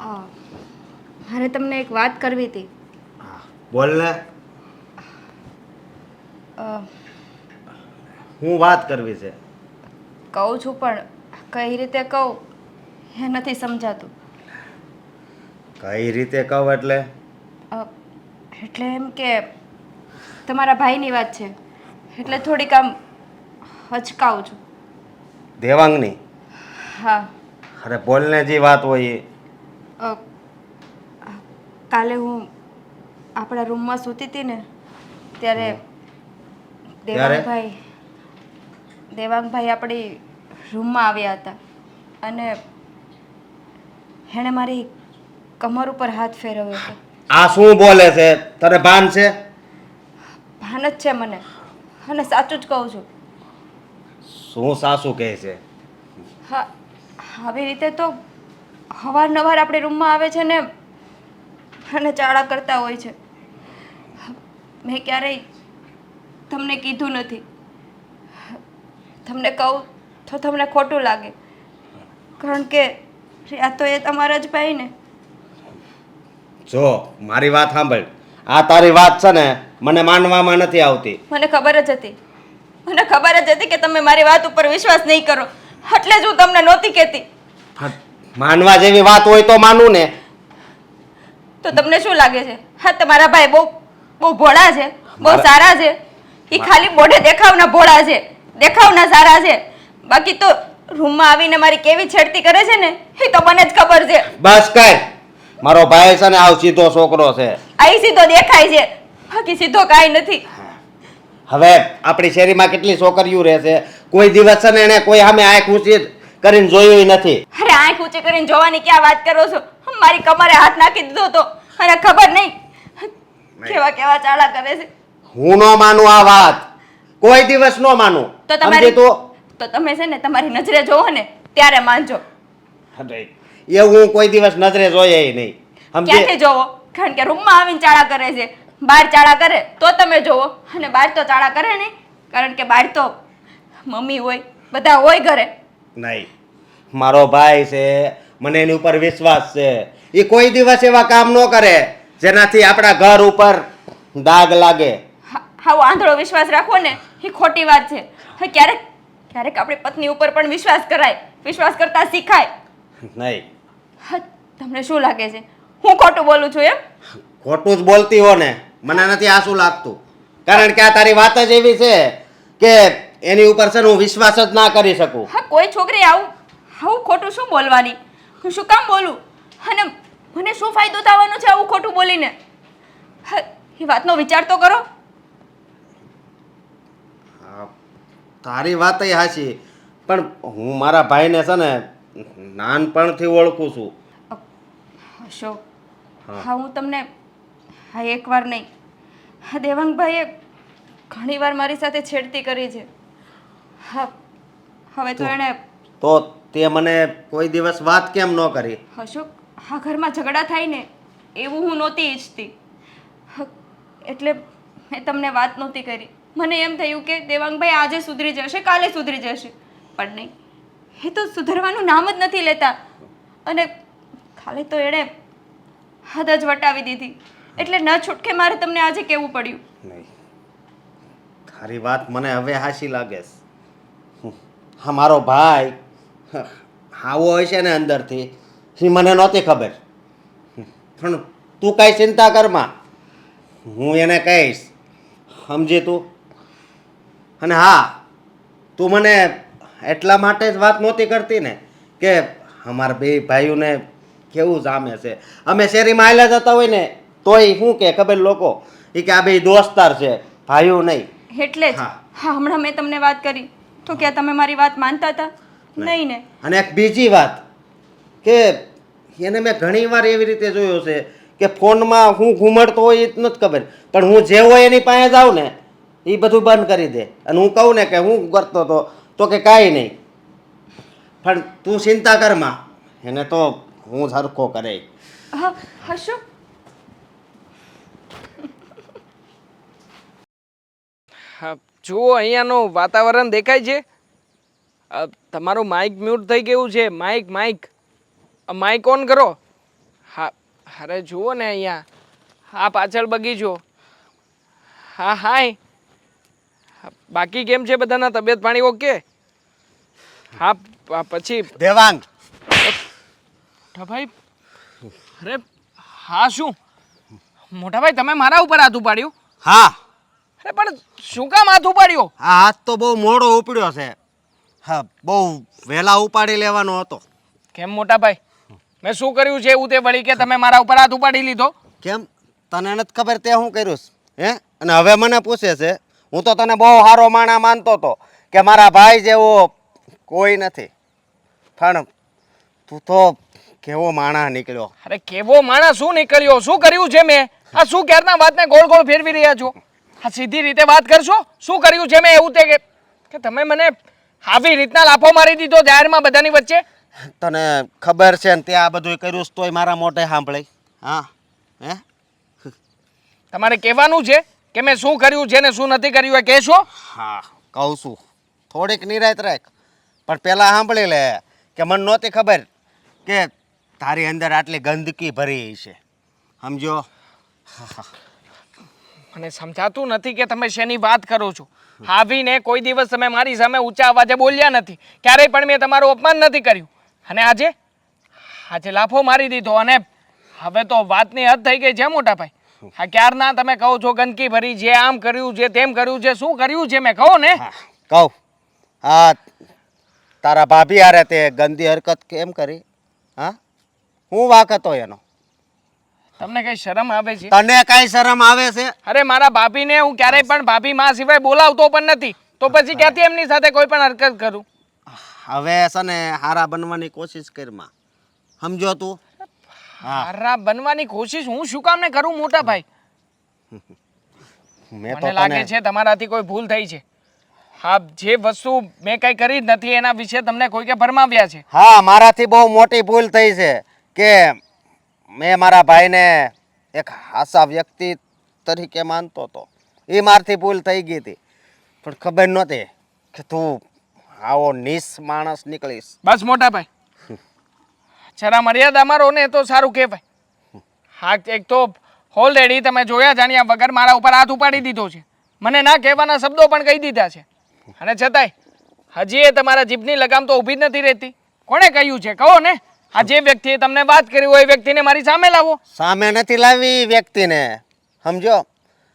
આ, મારે તમને એક વાત કરવી હતી. બોલ ને. અ, હું વાત કરવી છે? કહું છું પણ કઈ રીતે કહું એ નથી સમજાતું. કઈ રીતે કહું એટલે? અ, એટલે એમ કે તમારા ભાઈની વાત છે એટલે થોડીક આમ હચકાવું છું. દેવાંગની? હા. અરે બોલ ને, જે વાત હોય એ. અ, કાલે હું આપણા રૂમમાં સૂતી હતી ને ત્યારે ત્યારે દેવાંગભાઈ દેવાંગભાઈ આપણી રૂમમાં આવ્યા હતા અને એણે મારી કમર ઉપર હાથ ફેરવ્યો હતો. આ શું બોલે છે? તને ભાન છે? ભાન જ છે મને અને સાચું જ કહું છું. શું સાસુ કહે છે? હા, આવી રીતે તો અવારનવાર આપણી રૂમમાં આવે છે ને અને ચાળા કરતા હોય છે. મેં ક્યારેય તમને કીધું નથી. તમને કહું તો તમને ખોટું લાગે કારણ કે આ તો એ તમારા જ ભાઈ ને. જો મારી વાત સાંભળ, આ તારી વાત છે ને મને માનવામાં નથી આવતી. મને ખબર જ હતી, મને ખબર જ હતી કે તમે મારી વાત ઉપર વિશ્વાસ નહીં કરો એટલે જ હું તમને નહોતી કહેતી. માનવા જેવી વાત હોય તો માનું ને. તો તમને શું લાગે છે હા તમારા ભાઈ બહુ બહુ ભોળા છે, બહુ સારા છે? એ ખાલી મોઢે દેખાવના ભોળા છે, દેખાવના સારા છે, બાકી તો રૂમમાં આવીને મારી કેવી છેડતી કરે છે ને એ તો મને જ ખબર છે. બસ કર, મારો ભાઈ છે ને આવ સીધો છોકરો છે. આઈ સીધો દેખાય છે બાકી સીધો કાંઈ નથી. હવે આપણી શેરીમાં કેટલી છોકરીઓ રહે છે, કોઈ દિવસ છે ને એને કોઈ સામે આંખ ઊંચી કરીને જોયું નથી. અરે આંખ ઊંચી કરીને જોવાની ક્યાં વાત કરો છો? મારી કમરે હાથ નાખી દીધો તો અને ખબર નહીં કેવા કેવા ચાળા કરે છે. હું ન માનું આ વાત, કોઈ દિવસ ન માનું. તો તમારી તો તમે છે ને તમારી નજરે જોવો ને ત્યારે માનજો. એ હું કોઈ દિવસ નજરે જોઈએ નહીં. ક્યાંથી જોવો? કારણ કે રૂમમાં આવીને ચાળા કરે છે. બહાર ચાળા કરે તો તમે જોવો અને બહાર તો ચાળા કરે નહીં કારણ કે બહાર તો મમ્મી હોય, બધા હોય ઘરે. નહીં, મારો ભાઈ છે, મને એની ઉપર વિશ્વાસ છે. એ કોઈ દિવસ એવા કામ ન કરે જેનાથી આપણા ઘર ઉપર દાગ લાગે. હા, આંધળો વિશ્વાસ રાખવો ને એ ખોટી વાત છે. ક્યારેક ક્યારેક આપણી પત્ની ઉપર પણ વિશ્વાસ કરાય, વિશ્વાસ કરતા શીખાય. નહીં. તમને શું લાગે છે હું ખોટું બોલું છું એમ? ખોટું જ બોલતી હો ને, મને નથી આ શું લાગતું. કારણ કે આ તારી વાત જ એવી છે કે એની ઉપર છે હું વિશ્વાસ જ ના કરી શકું. હા, કોઈ છોકરી આવું આવું ખોટું શું બોલવાની? હું શું કામ બોલું? અને મને શું ફાયદો થવાનો છે આવું ખોટું બોલીને? એ વાતનો વિચાર તો કરો. તારી વાત હાચી, પણ હું મારા ભાઈને છે ને નાનપણથી ઓળખું છું. અશોક, હા હું તમને હા એકવાર નહીં, હા દેવાંગભાઈએ ઘણીવાર મારી સાથે છેડતી કરી છે. હા, હવે તો એણે તો તે મને કોઈ દિવસ વાત કેમ ન કરી? અશોક, આ ઘરમાં ઝઘડા થાય ને એવું હું નહોતી ઈચ્છતી એટલે મેં તમને વાત નહોતી કરી. મને એમ થયું કે દેવાંગભાઈ આજે સુધરી જશે, કાલે સુધરી જશે, પણ નહીં, એ તો સુધરવાનું નામ જ નથી લેતા અને ખાલી તો એણે હદ જ વટાવી દીધી. એટલે ન છૂટકે મારે તમને આજે કહેવું પડ્યું. નહીં, તારી વાત મને હવે હાચી લાગે છે. હા, મારો ભાઈ આવો હોય છે ને અંદરથી એ મને નહોતી ખબર. પણ તું કાંઈ ચિંતા કરમાં, હું એને કહીશ, સમજી તું? અને હા, તું મને એટલા માટે જ વાત નહોતી કરતી ને કે અમારા બે ભાઈઓને કેવું જામે છે. અમે શેરીમાં હાલ્યા જતા હોય ને તોય શું કે ખબર લોકો એ કે આ બે દોસ્તાર છે, ભાઈઓ નહીં. એટલે જ હા હમણાં મેં તમને વાત કરી તો ક્યાં તમે મારી વાત માનતા હતા? નહીં ને. અને એક બીજી વાત કે એને મેં ઘણી વાર એવી રીતે જોયો છે કે ફોનમાં હું ઘૂમડતો હોય એ જ નથી ખબર, પણ હું જે હોય એની પાસે જાઉં ને એ બધું બંધ કરી દે. અને હું કહું ને કે હું કરતો હતો તો કે કાંઈ નહીં, પણ તું ચિંતા કરમાં, એને તો હું સરખો કરે. હા હશો. હા, જુઓ અહીંયાનું વાતાવરણ દેખાય છે. તમારું માઇક મ્યુટ થઈ ગયું છે. માઇક માઇક માઇક ઓન કરો. અરે જુઓ ને અહીંયા હા પાછળ બગીચો. હા હાય. બાકી કેમ છે બધાના તબિયત પાણી ઓકે? હા પછી દેવાંગ, મોટાભાઈ. અરે હા શું મોટાભાઈ તમે મારા ઉપર હાથ ઉપાડ્યું? હા, અરે પણ શું કામ હાથ ઉપાડ્યો? આ હાથ તો બહુ મોડો ઉપડ્યો છે. હા, બહુ વહેલા ઉપાડી લેવાનો હતો. કેમ મોટાભાઈ મેં શું કર્યું છે એવું તે વળી કે તમે મારા ઉપર હાથ ઉપાડી લીધો? કેમ તને નથી ખબર તે શું કર્યું છે? હે? અને હવે મને પૂછે છે. હું તો તને બહુ સારો માણા માનતો હતો કે મારા ભાઈ જેવો કોઈ નથી, પણ તું તો કેવો માણા નીકળ્યો. અરે કેવો માણસ શું નીકળ્યો? શું કર્યું છે મેં? આ શું ક્યારના વાતને ગોળ ગોળ ફેરવી રહ્યા છો? આ સીધી રીતે વાત કરશો. શું કર્યું છે મેં એવું તે કે તમે મને આવી રીતના લાફો મારી દીધો જાહેરમાં બધાની વચ્ચે? તને ખબર છે ને તે આ બધું કર્યું છે તોય મારા મોઢે સાંભળે? હા, હે? તમારે કહેવાનું છે કે મેં શું કર્યું છે ને શું નથી કર્યું એ કહેશો? હા, કહું છું. થોડીક નિરાયત રાખ, પણ પહેલાં સાંભળી લે કે મને નહોતી ખબર કે તારી અંદર આટલી ગંદકી ભરી છે. સમજો? મને સમજાતું નથી કે તમે શેની વાત કરો છો. આવીને કોઈ દિવસ તમે મારી સામે ઊંચા અવાજે બોલ્યા નથી, ક્યારેય પણ મેં તમારું અપમાન નથી કર્યું. અને આજે લાફો મારી દીધો અને હવે તો વાતની હદ થઈ ગઈ છે મોટાભાઈ. આ ક્યારના તમે કહો છો ગંદકી ભરી છે, આમ કર્યું છે, તેમ કર્યું છે. શું કર્યું છે મેં કહો ને? કહું. હા, તારા ભાભી હારે તે ગંદી હરકત કેમ કરી? હા, હું વાક હતો એનો? તમને કઈ શરમ આવે છે? તને કઈ શરમ આવે છે? અરે મારા ભાભીને હું ક્યારેય પણ ભાભી માં સિવાય બોલાવતો પણ નથી, તો પછી ક્યાંથી એમની સાથે કોઈ પણ હરકત કરું? હવે છે ને હારા બનવાની કોશિશ કરમાં. સમજો તું? હારા બનવાની કોશિશ હું શું કામ ને કરું મોટા ભાઈ? મને લાગે છે તમારાથી કોઈ ભૂલ થઈ છે. હા, જે વસ્તુ મેં કઈ કરી જ નથી એના વિશે તમને કોઈકે ભરમાવ્યા છે. હા, મારાથી બહુ મોટી ભૂલ થઈ છે કે મેં મારા ભાઈને એક હાસા વ્યક્તિ તરીકે માનતો હતો. એ મારથી ભૂલ થઈ ગઈ હતી, પણ ખબર નહોતી કે તું આવો નીચ માણસ નીકળીશ. બસ મોટા ભાઈ, જરા મર્યાદા મારો ને તો સારું કહેવાય. હા, એક તો ઓલરેડી તમે જોયા જાણ્યા વગર મારા ઉપર હાથ ઉપાડી દીધો છે. મને ના કહેવાના શબ્દો પણ કહી દીધા છે, અને છતાંય હજી એ તમારા જીભની લગામ તો ઊભી જ નથી રહેતી. કોણે કહ્યું છે કહો ને? આ જે વ્યક્તિએ તમને વાત કરી હોય એ વ્યક્તિને મારી સામે લાવો. સામે નથી લાવી વ્યક્તિને, સમજો?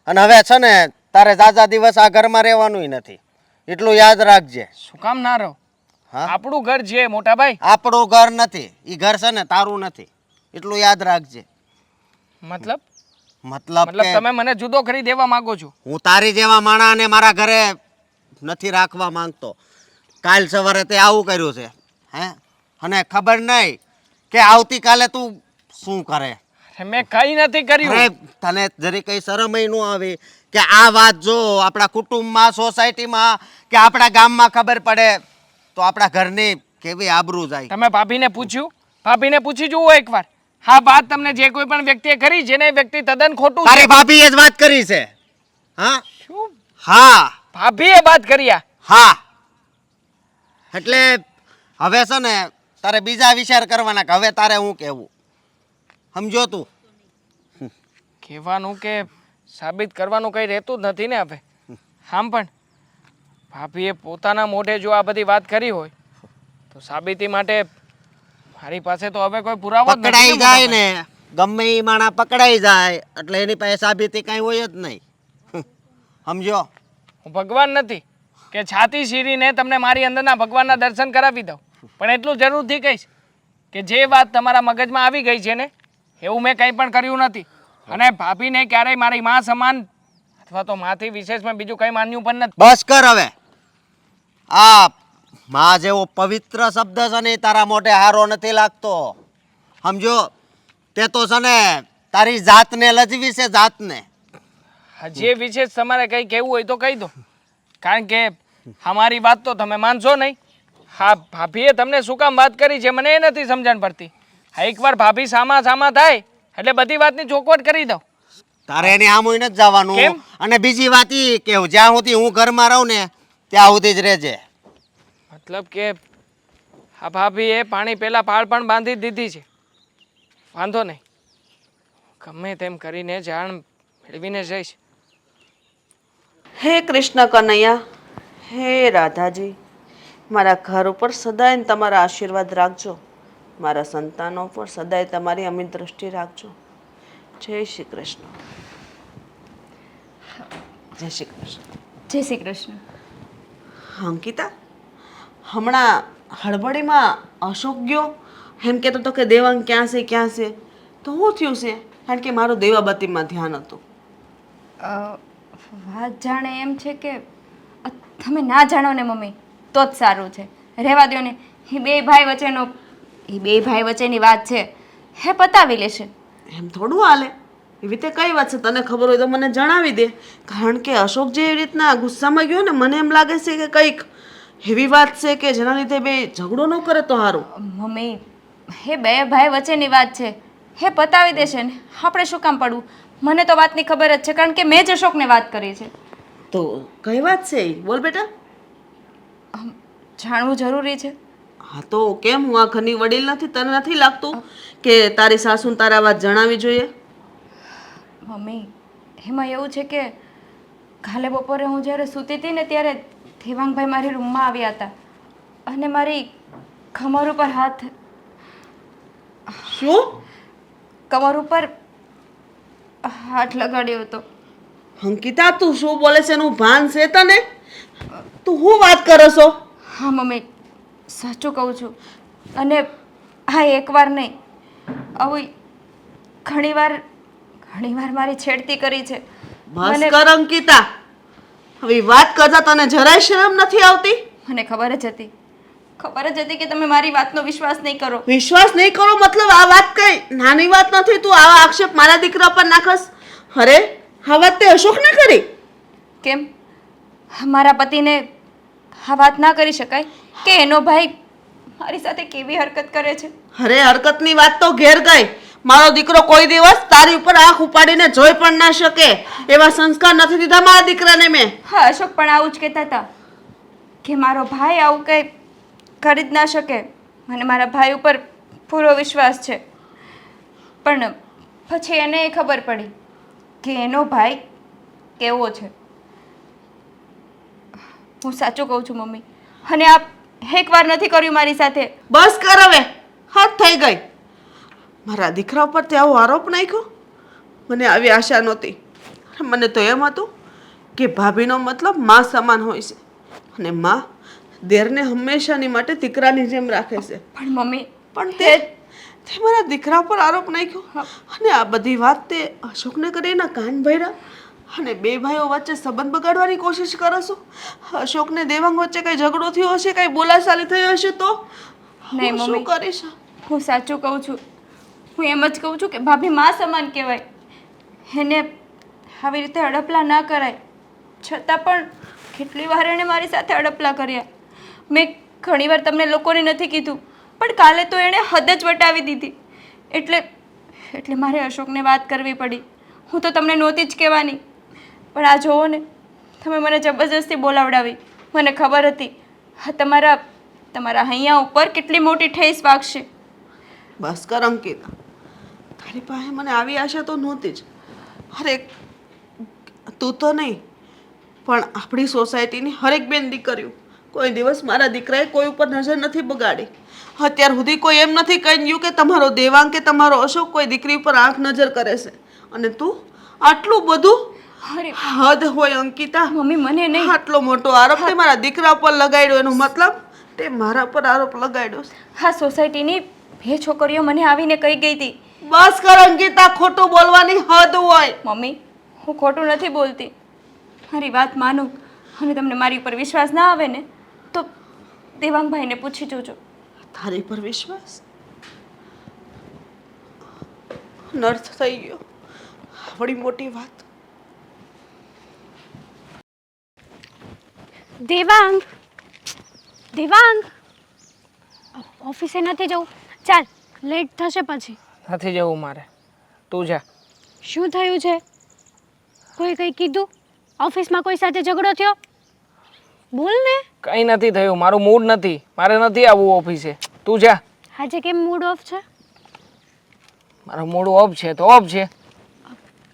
અને હવે છે ને તારે ઝાઝા દિવસ આ ઘરમાં રહેવાનું નથી, એટલું યાદ રાખજે. શું કામ ના રહો? હા, આપણું ઘર છે મોટા ભાઈ. આપણું ઘર નથી, એ ઘર છે ને તારું નથી, એટલું યાદ રાખજે. મતલબ મતલબ તમે મને જુદો કરી દેવા માંગો છો? હું તારી જેવા માણાને મારા ઘરે નથી રાખવા માંગતો. કાલ સવારે તે આવું કર્યું છે, હે? અને ખબર નહીં કે આવતીકાલે તું શું કરે. મેં કઈ નથી કર્યું. અરે તને જરી કઈ શરમ ન આવી કે આ વાત જો આપણા કુટુંબમાં, સોસાયટીમાં કે આપણા ગામમાં ખબર પડે તો આપણા ઘરની કેવી આબરૂ જાય. તમે ભાભીને પૂછ્યું? ભાભીને પૂછી જુઓ એકવાર. હા, વાત તમને જે કોઈ પણ વ્યક્તિએ કરી છે ને એ વ્યક્તિ તદ્દન ખોટું છે. તારી ભાભીએ જ વાત કરી છે. હા? શું? હા. ભાભીએ વાત કર્યા? હા. એટલે હવે છે ને તારે બીજા વિચાર કરવાના કે હવે તારે હું કહેવું. સમજો તું? કહેવાનું કે સાબિત કરવાનું કંઈ રહેતું જ નથી ને હવે. આમ પણ ભાભીએ પોતાના મોઢે જો આ બધી વાત કરી હોય તો સાબિતી માટે મારી પાસે તો હવે કોઈ પુરાવો જ નથી. પકડાઈ જાય ને, ગમે એ માણા પકડાઈ જાય એટલે એની પાસે સાબિતી કાંઈ હોય જ નહીં. સમજો? હું ભગવાન નથી કે છાતી શીરીને તમને મારી અંદરના ભગવાનના દર્શન કરાવી દઉં, પણ એટલું જરૂરથી કહીશ કે જે વાત તમારા મગજમાં આવી ગઈ છે ને એવું મેં કંઈ પણ કર્યું નથી. અને ભાભીને ક્યારેય મારી માં સમાન અથવા તો માથી વિશેષ મેં બીજું કંઈ માન્યું પણ નથી. બસ કર હવે. આ માં જેવો પવિત્ર શબ્દ છે ને તારા મોઢે હારો નથી લાગતો. સમજો? તે તો છે ને તારી જાતને લજવી છે, જાતને. જે વિશેષ તમારે કંઈ કહેવું હોય તો કહી દો, કારણ કે અમારી વાત તો તમે માનશો નહીં. હા, ભાભીએ તમને શું કામ વાત કરી છે મને એ નથી સમજણ પડતી. હા, એકવાર ભાભી સામા થાય એટલે બધી વાતની ચોખવટ કરી દઉં. તારે એની આમુય નથી જવાનું. કેમ? અને બીજી વાત એ કે જ્યાં સુધી હું ઘરમાં રહું ને ત્યાં સુધી જ રહેજે. મતલબ કે આ ભાભીએ પાણી પહેલાં પાળ પણ બાંધી દીધી છે. વાંધો નહીં, ગમે તેમ કરીને જાણ મેળવીને જઈશ. હે કૃષ્ણ કનૈયા, હે રાધાજી, મારા ઘર ઉપર સદાય તમારા આશીર્વાદ રાખજો. મારા સંતાનો પર સદાય તમારી અમિત દ્રષ્ટિ રાખજો. જય શ્રી કૃષ્ણ. જય શ્રી કૃષ્ણ. જય શ્રી કૃષ્ણ. અંકિતા, હમણાં હડબડીમાં અશોક ગયો એમ કહેતો હતો કે દેવાંગ ક્યાં છે ક્યાં છે, તો શું થયું છે? કારણ કે મારું દેવાબતીમાં ધ્યાન હતું. વાત જાણે એમ છે કે તમે ના જાણો ને મમ્મી તો જ સારું છે. રહેવા દો ને, એ બે ભાઈ વચ્ચેની વાત છે, હે પતાવી લેશે. એમ થોડું હાલે. એવી રીતે કઈ વાત છે? તને ખબર હોય તો મને જણાવી દે. કારણ કે અશોક જે એવી રીતના ગુસ્સામાં ગયો ને, મને એમ લાગે છે કે કંઈક એવી વાત છે કે જેના લીધે બે ઝઘડો ન કરે તો સારું. મમ્મી, હે બે ભાઈ વચ્ચેની વાત છે, હે પતાવી દેશે ને, આપણે શું કામ પડવું? મને તો વાતની ખબર જ છે, કારણ કે મેં જ અશોકને વાત કરી છે. તો કઈ વાત છે એ? બોલ બેટા. જાણવું જરૂરી છે. હા તો કેમ? હું આ ઘરની વડીલ નથી? તને નથી લાગતું કે તારી સાસુને તારા વાત જણાવી જોઈએ? મમ્મી, એમાં એવું છે કે કાલે બપોરે હું જ્યારે સૂતી હતી ને ત્યારે દેવાંગભાઈ મારી રૂમમાં આવ્યા હતા અને મારી કમર ઉપર શું? કમર ઉપર હાથ લગાડ્યો હતો. અંકિતા, તું શું બોલે છે? એનું ભાન છે તને? તું શું વાત કરો છો? હા મમ્મી, સાચું કહું છું. અને હા, એકવાર નહીં, આવું ઘણીવાર મારી છેડતી કરી છે. બસ કર અંકિતા, હવે વાત કરતા તને જરાય શરમ નથી આવતી? મને ખબર જ હતી કે તમે મારી વાતનો વિશ્વાસ નહીં કરો. વિશ્વાસ નહીં કરો મતલબ? આ વાત કઈ નાની વાત નથી. તું આવા આક્ષેપ મારા દીકરા પર નાખસ? અરે, આ વાત તે અશોકને કરી? કેમ મારા પતિને આ વાત ના કરી શકાય કે એનો ભાઈ મારી સાથે કેવી હરકત કરે છે? અરે, હરકતની વાત તો ઘેર ગઈ. મારો દીકરો કોઈ દિવસ તારી ઉપર આંખ ઉપાડીને જોઈ પણ ના શકે એવા સંસ્કાર નથી દીધા મારા દીકરાને મેં. હા, અશોક પણ આવું જ કહેતા હતા કે મારો ભાઈ આવું કંઈ કરી જ ના શકે. મને મારા ભાઈ ઉપર પૂરો વિશ્વાસ છે. પણ પછી એને ખબર પડી કે એનો ભાઈ કેવો છે. હું સાચું કહું છું મમ્મી, અને આ એકવાર નથી કર્યું મારી સાથે. બસ કર હવે, હદ થઈ ગઈ. મારા દીકરા ઉપર તે આવો આરોપ નાખ્યો? મને આવી આશા નહોતી. મને તો એમ હતું કે ભાભીનો મતલબ માં સમાન હોય છે અને માં દેરને હંમેશાની માટે દીકરાની જેમ રાખે છે. પણ મમ્મી, પણ તે મારા દીકરા પર આરોપ નાખ્યો અને આ બધી વાત તે અશોકને કરી એના કાન ભર્યા અને બે ભાઈઓ વચ્ચે સંબંધ બગાડવાની કોશિશ કરો છો. અશોકને દેવાંગ વચ્ચે કઈ ઝઘડો થયો હશે, કઈ બોલાચાલી થઈ હશે તો નહીં હું શું મમ્મી, કરીશ? હું સાચું કહું છું. હું એમ જ કહું છું કે ભાભી માં સમાન કહેવાય. એને આવી રીતે અડપલા ના કરાય. છતાં પણ કેટલી વાર એણે મારી સાથે અડપલા કર્યા. મેં ઘણીવાર તમને લોકોને નથી કીધું, પણ કાલે તો એણે હદ જ વટાવી દીધી. એટલે મારે અશોકને વાત કરવી પડી. હું તો તમને નહોતી જ કહેવાની, પણ આ જોવો ને, તમે મને જબરજસ્તી બોલાવડાવી. મને ખબર હતી હા તમારા હૈયા ઉપર કેટલી મોટી ઠેસ વાગશે. બસ કર અંકિતા, તારી પાસે મને આવી આશા તો નહોતી જ. અરે, તું તો નહીં પણ આપણી સોસાયટીની હરેક બેન દીકરીઓ કોઈ દિવસ મારા દીકરાએ કોઈ ઉપર નજર નથી બગાડી. અત્યાર સુધી કોઈ એમ નથી કહ્યું કે તમારો દેવાંગ કે તમારો અશોક કોઈ દીકરી ઉપર આંખ નજર કરે છે. અને તું આટલું બધું? અરે હદ હોય અંકિતા. મમ્મી, મને નહીં. આટલો મોટો આરોપ તે મારા દીકરા ઉપર લગાડ્યો, એનો મતલબ તે મારા પર આરોપ લગાડ્યો છે. હા, સોસાયટીની બે છોકરીઓ મને આવીને કહી ગઈ હતી. બસ કર અંકિતા, ખોટું બોલવાની હદ હોય. મમ્મી, હું ખોટું નથી બોલતી. મારી વાત માનો અને તમને મારી ઉપર વિશ્વાસ ના આવે ને તો દેવાંગભાઈને પૂછી જોજો. તારી પર વિશ્વાસ? નર્થ થઈ ગયો. બડી મોટી વાત. દેવાંગ, ઓફિસે નથી જવું? ચાલ, લેટ થશે પછી. નથી જવું મારે, તું જા. શું થયું છે? કોઈ કંઈ કીધું? ઓફિસમાં કોઈ સાથે ઝઘડો થયો? બોલ ને. કંઈ નથી થયું, મારું મૂડ નથી, મારે નથી આવવું ઓફિસે. તું જા. આજે કેમ મૂડ ઓફ છે? મારો મૂડ ઓફ છે તો ઓફ છે.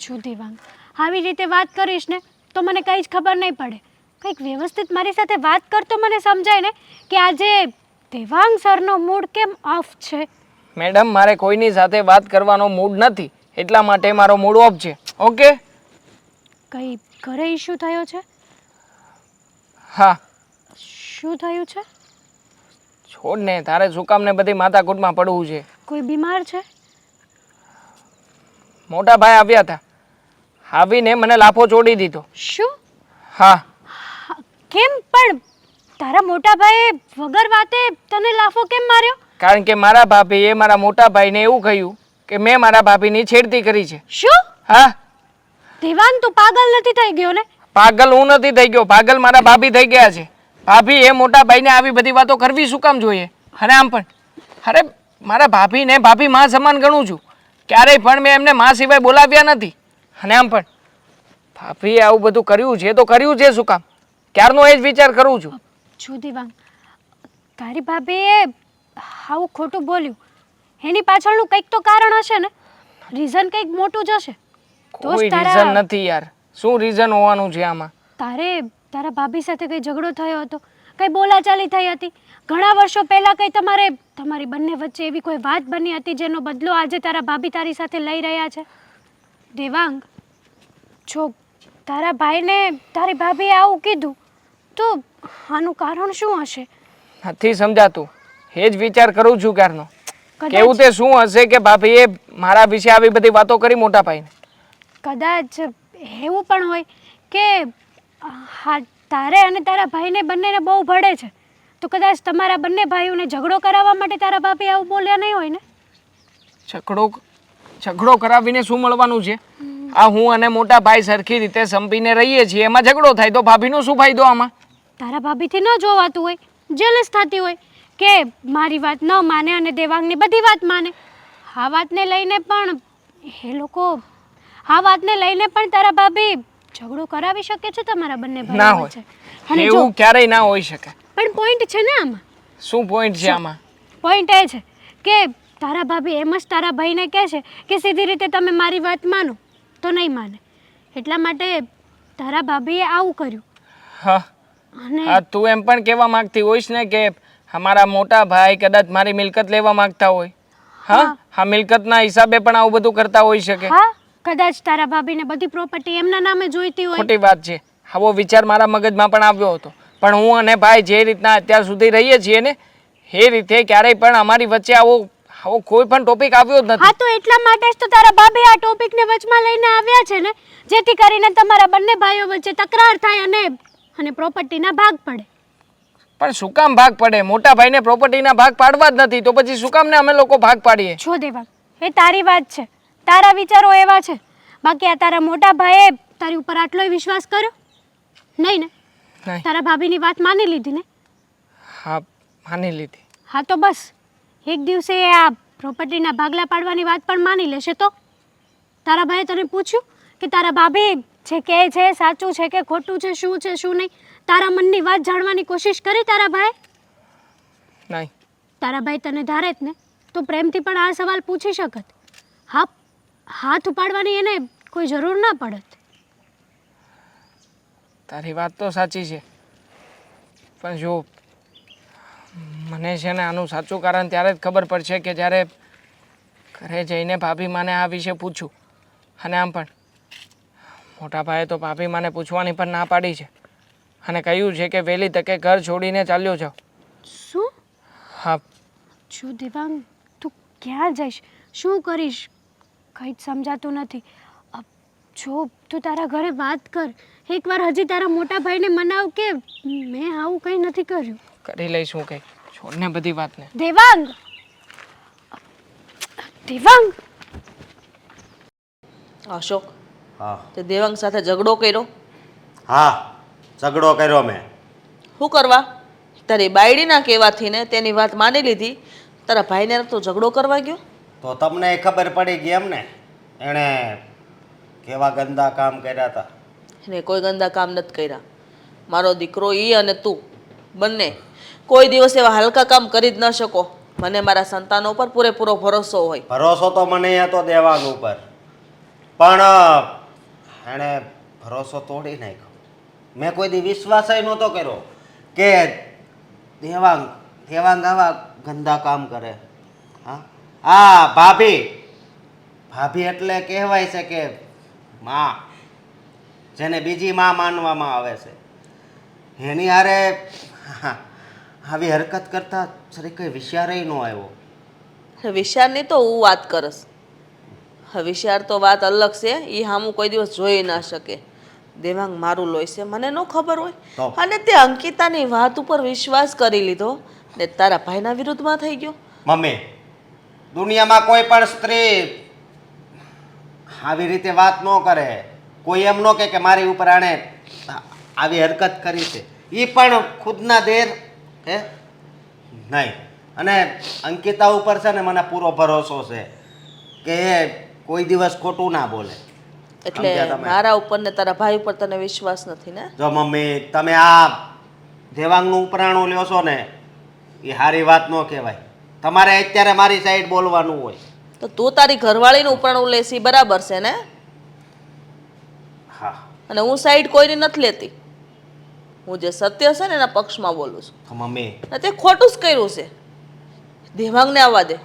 જો દેવાંગ, આવી રીતે વાત કરીશ ને તો મને કંઈ જ ખબર નહીં પડે. કંઈક વ્યવસ્થિત મારી સાથે વાત કર તો મને સમજાય ને કે આજે દેવાંગ સરનો મૂડ કેમ ઓફ છે. મેડમ, મારે કોઈની સાથે વાત કરવાનો મૂડ નથી, એટલા માટે મારો મૂડ ઓફ છે. ઓકે? કંઈ ઘરે ઇશ્યુ થયો છે? હા. શું થયું છે? છોડ ને, તારે શું કામ ને બધી માથાકૂટમાં પડવું છે? કોઈ બીમાર છે? મોટા ભાઈ આવ્યા હતા, આવીને મને લાફો ચોડી દીધો. શું? હા. કેમ પણ તારા મોટા ભાઈએ વગર વાતે તને લાફો કેમ માર્યો? કારણ કે મારા ભાભીએ મારા મોટા ભાઈને એવું કહ્યું કે મેં મારા ભાભીની છેડતી કરી છે. શું? હા. દેવાંગ, તું પાગલ નથી થઈ ગયો ને? પાગલ હું નથી થઈ ગયો, પાગલ મારા ભાભી થઈ ગયા છે. ભાભી એ મોટા ભાઈને આવી બધી વાતો કરવી શું કામ જોઈએ? અને આમ પણ અરે મારા ભાભીને ભાભી માં સમાન ગણું છું, ક્યારેય પણ મેં એમને માં સિવાય બોલાવ્યા નથી. અને આમ પણ ભાભીએ આવું બધું કર્યું છે તો કર્યું છે શું કામ? ક્યારનો એ જ વિચાર કરું છું. જો દેવાંગ, તારી ભાભીએ આવું ખોટું બોલ્યું, એની પાછળનું કંઈક તો કારણ હશે ને? રીઝન કંઈક મોટું જ હશે. કોઈ રીઝન નથી યાર. શું રીઝન હોવાનું છે આમાં? તારા ભાભી સાથે કંઈ ઝઘડો થયો હતો, કંઈ બોલાચાલી થઈ હતી, ઘણા વર્ષો પહેલા કંઈ તમારી બંને વચ્ચે એવી કોઈ વાત બની હતી જેનો બદલો આજે તારા ભાભી તારી સાથે લઈ રહ્યા છે. દેવાંગ, જો તારા ભાઈને તારી ભાભીએ આવું કીધું તો આનું કારણ શું હશે? નથી સમજાતું, એ જ વિચાર કરું છું ક્યારનો. કદાચ- કેવું તે શું હશે કે ભાભીએ મારા વિશે આવી બધી વાતો કરી મોટા ભાઈને? કદાચ એવું પણ હોય કે હા, તારે અને તારા ભાઈને બંનેને બહુ ભળે છે, તો કદાચ તમારા બંને ભાઈઓને ઝઘડો કરાવવા માટે તારા ભાભી આવું બોલ્યા નહીં હોય ને? ઝઘડો કરાવીને શું મળવાનું છે? આ હું અને મોટા ભાઈ સરખી રીતે સંપીને રહીએ છીએ, એમાં ઝઘડો થાય તો ભાભીનો શું ફાયદો આમાં? તારા ભાભીથી ન જોવાતું હોય, જેલસ થતી હોય કે મારી વાત ન માને અને દેવાંગની બધી વાત માને. આ વાતને લઈને પણ એ લોકો તારા ભાભી ઝઘડો કરાવી શકે છે તમારા બંને ના ભાઈઓ હોય. વચ્ચે. અને જો એવું ક્યારેય ના હોઈ શકે. પણ પોઈન્ટ છે ને આમાં. શું પોઈન્ટ છે આમાં? પોઈન્ટ એ છે કે તારા ભાભી એમ જ તારા ભાઈને કહે છે કે સીધી રીતે તમે મારી વાત માનો તો નહીં માને, એટલા માટે તારા ભાભીએ આવું કર્યું. હા. અને હા, તું એમ પણ કહેવા માંગતી હોઈશ ને કે અમારા મોટા ભાઈ કદાચ મારી મિલકત લેવા માંગતા હોય. હા, હા, મિલકતના હિસાબે પણ આવું બધું કરતા હોઈ શકે. હા, કદાચ તારા ભાભીને બધી પ્રોપર્ટી એમના નામે જોઈતી હોય. ખોટી વાત છે. આવો વિચાર મારા મગજમાં પણ આવ્યો હતો, પણ હું અને ભાઈ જે રીતના અત્યાર સુધી રહીએ છીએ ને એ રીતે ક્યારેય પણ અમારી વચ્ચે આવો કોઈ પણ ટોપિક આવ્યો જ નથી. હા, તો એટલા માટે જ તો તારા ભાભી આ ટોપિકને વચમાં લઈને આવ્યા છે ને, જેથી કરીને તમારા બંને ભાઈઓ વચ્ચે તકરાર થાય અને પ્રોપર્ટીના ભાગ પડે. પણ શું કામ ભાગ પડે? મોટા ભાઈને પ્રોપર્ટીના ભાગ પાડવા જ નથી તો પછી શું કામ ને અમે લોકો ભાગ પાડીએ? છો દેવાંગ, એ તારી વાત છે, તારા વિચારો એવા છે, બાકી આ તારા મોટા ભાઈએ તારી ઉપર આટલોય વિશ્વાસ કર્યો નહીં ને? નહીં. તારા ભાભીની વાત માની લીધી ને? હા, માની લીધી. હા, તો બસ એક દિવસે એ આ પ્રોપર્ટીના ભાગલા પાડવાની વાત પણ માની લેશે તો? તારા ભાઈએ તને પૂછ્યું કે તારા ભાભી જે કહે છે સાચું છે કે ખોટું છે, શું છે શું નહીં? તારા મનની વાત જાણવાની કોશિશ કરી તારા ભાઈ? નહીં. તારા ભાઈ તને ધારે જ ને તો પ્રેમથી પણ આ સવાલ પૂછી શકત. હા, હાથ ઉપાડવાની એને કોઈ જરૂર ના પડત. તારી વાત તો સાચી છે, પણ જો મને છે ને આનું સાચું કારણ ત્યારે જ ખબર પડશે કે જ્યારે ઘરે જઈને ભાભી માને આ વિશે પૂછું. અને આમ પણ મોટા ભાઈએ તો ભાભી માને પૂછવાની પણ ના પાડી છે અને કહ્યું છે કે વહેલી તકે ઘર છોડીને ચાલ્યો જાઓ. શું? હા. જો દેવાંગ, તું ક્યાં જઈશ, શું કરીશ, કંઈ જ સમજાતું નથી. જો તું તારા ઘરે વાત કર, એકવાર હજી તારા મોટા ભાઈને મનાવ કે મેં આવું કંઈ નથી કર્યું. કરી લઈશ હું કંઈ, છોડને બધી વાતને. દેવાંગ, દેવાંગ, અશોક, હા તે દેવાંગ સાથે ઝઘડો કર્યો? હા, ઝઘડો કર્યો મેં. શું કરવા? તારી બાયડીના કહેવાથી ને તેની વાત માની લીધી, તારા ભાઈને તો ઝઘડો કરવા ગયો? તો તમને ખબર પડી ગઈ એમ ને એણે કેવા ગંદા કામ કર્યા હતા? એને કોઈ ગંદા કામ નથી કર્યા. મારો દીકરો ઈ અને તું બંને કોઈ દિવસ એવા હલકા કામ કરી જ ન શકો. મને મારા સંતાનો પર પૂરેપૂરો ભરોસો હોય. ભરોસો તો મને હતો દેવાંગ ઉપર, પણ એણે ભરોસો તોડી નાખ્યો. મેં કોઈ દી વિશ્વાસ નહોતો કર્યો કે દેવાંગ દેવાંગ આવા ગંદા કામ કરે. હા ભાભી ભાભી એટલે કહેવાય છે કે માં, જેને બીજી માં માનવામાં આવે છે, એની હારે આવી હરકત કરતા સરી કઈ વિચારે ન આવ્યો. વિચારની તો હું વાત કરસ. વિચાર તો વાત અલગ છે, એ હામું કોઈ દિવસ જોઈ ના શકે. દેવાંગ મારું લોહી છે, મને ન ખબર હોય. તો? અને તે અંકિતાની વાત ઉપર વિશ્વાસ કરી લીધો ને તારા ભાઈના વિરુદ્ધમાં થઈ ગયો. મમ્મી, દુનિયામાં કોઈ પણ સ્ત્રી આવી રીતે વાત ન કરે. કોઈ એમ ન કહે કે મારી ઉપર આણે આવી હરકત કરી છે. એ પણ ખુદના દેર હે નહીં. અને અંકિતા ઉપર છે ને મને પૂરો ભરોસો છે કે એ કોઈ દિવસ ખોટું ના બોલે. એટલે સમજ્યા તમે? મારા ઉપર ને તારા ભાઈ ઉપર તને વિશ્વાસ નથી ને? જો મમ્મી, તમે આ દેવાંગનું ઉપરાણું લ્યો છો ને, એ સારી વાત ન કહેવાય. તમારે અત્યારે મારી સાઈડ બોલવાનું હોય. તો તું તારી ઘરવાળીનું ઉપરાણું લેસી, બરાબર છે ને? હા અને હું સાઈડ કોઈની નથી લેતી. હું જે સત્ય છે ને એના પક્ષમાં બોલું છું. તો મમ્મી, ને તે ખોટું જ કર્યું છે. દેવાંગને આવવા દે.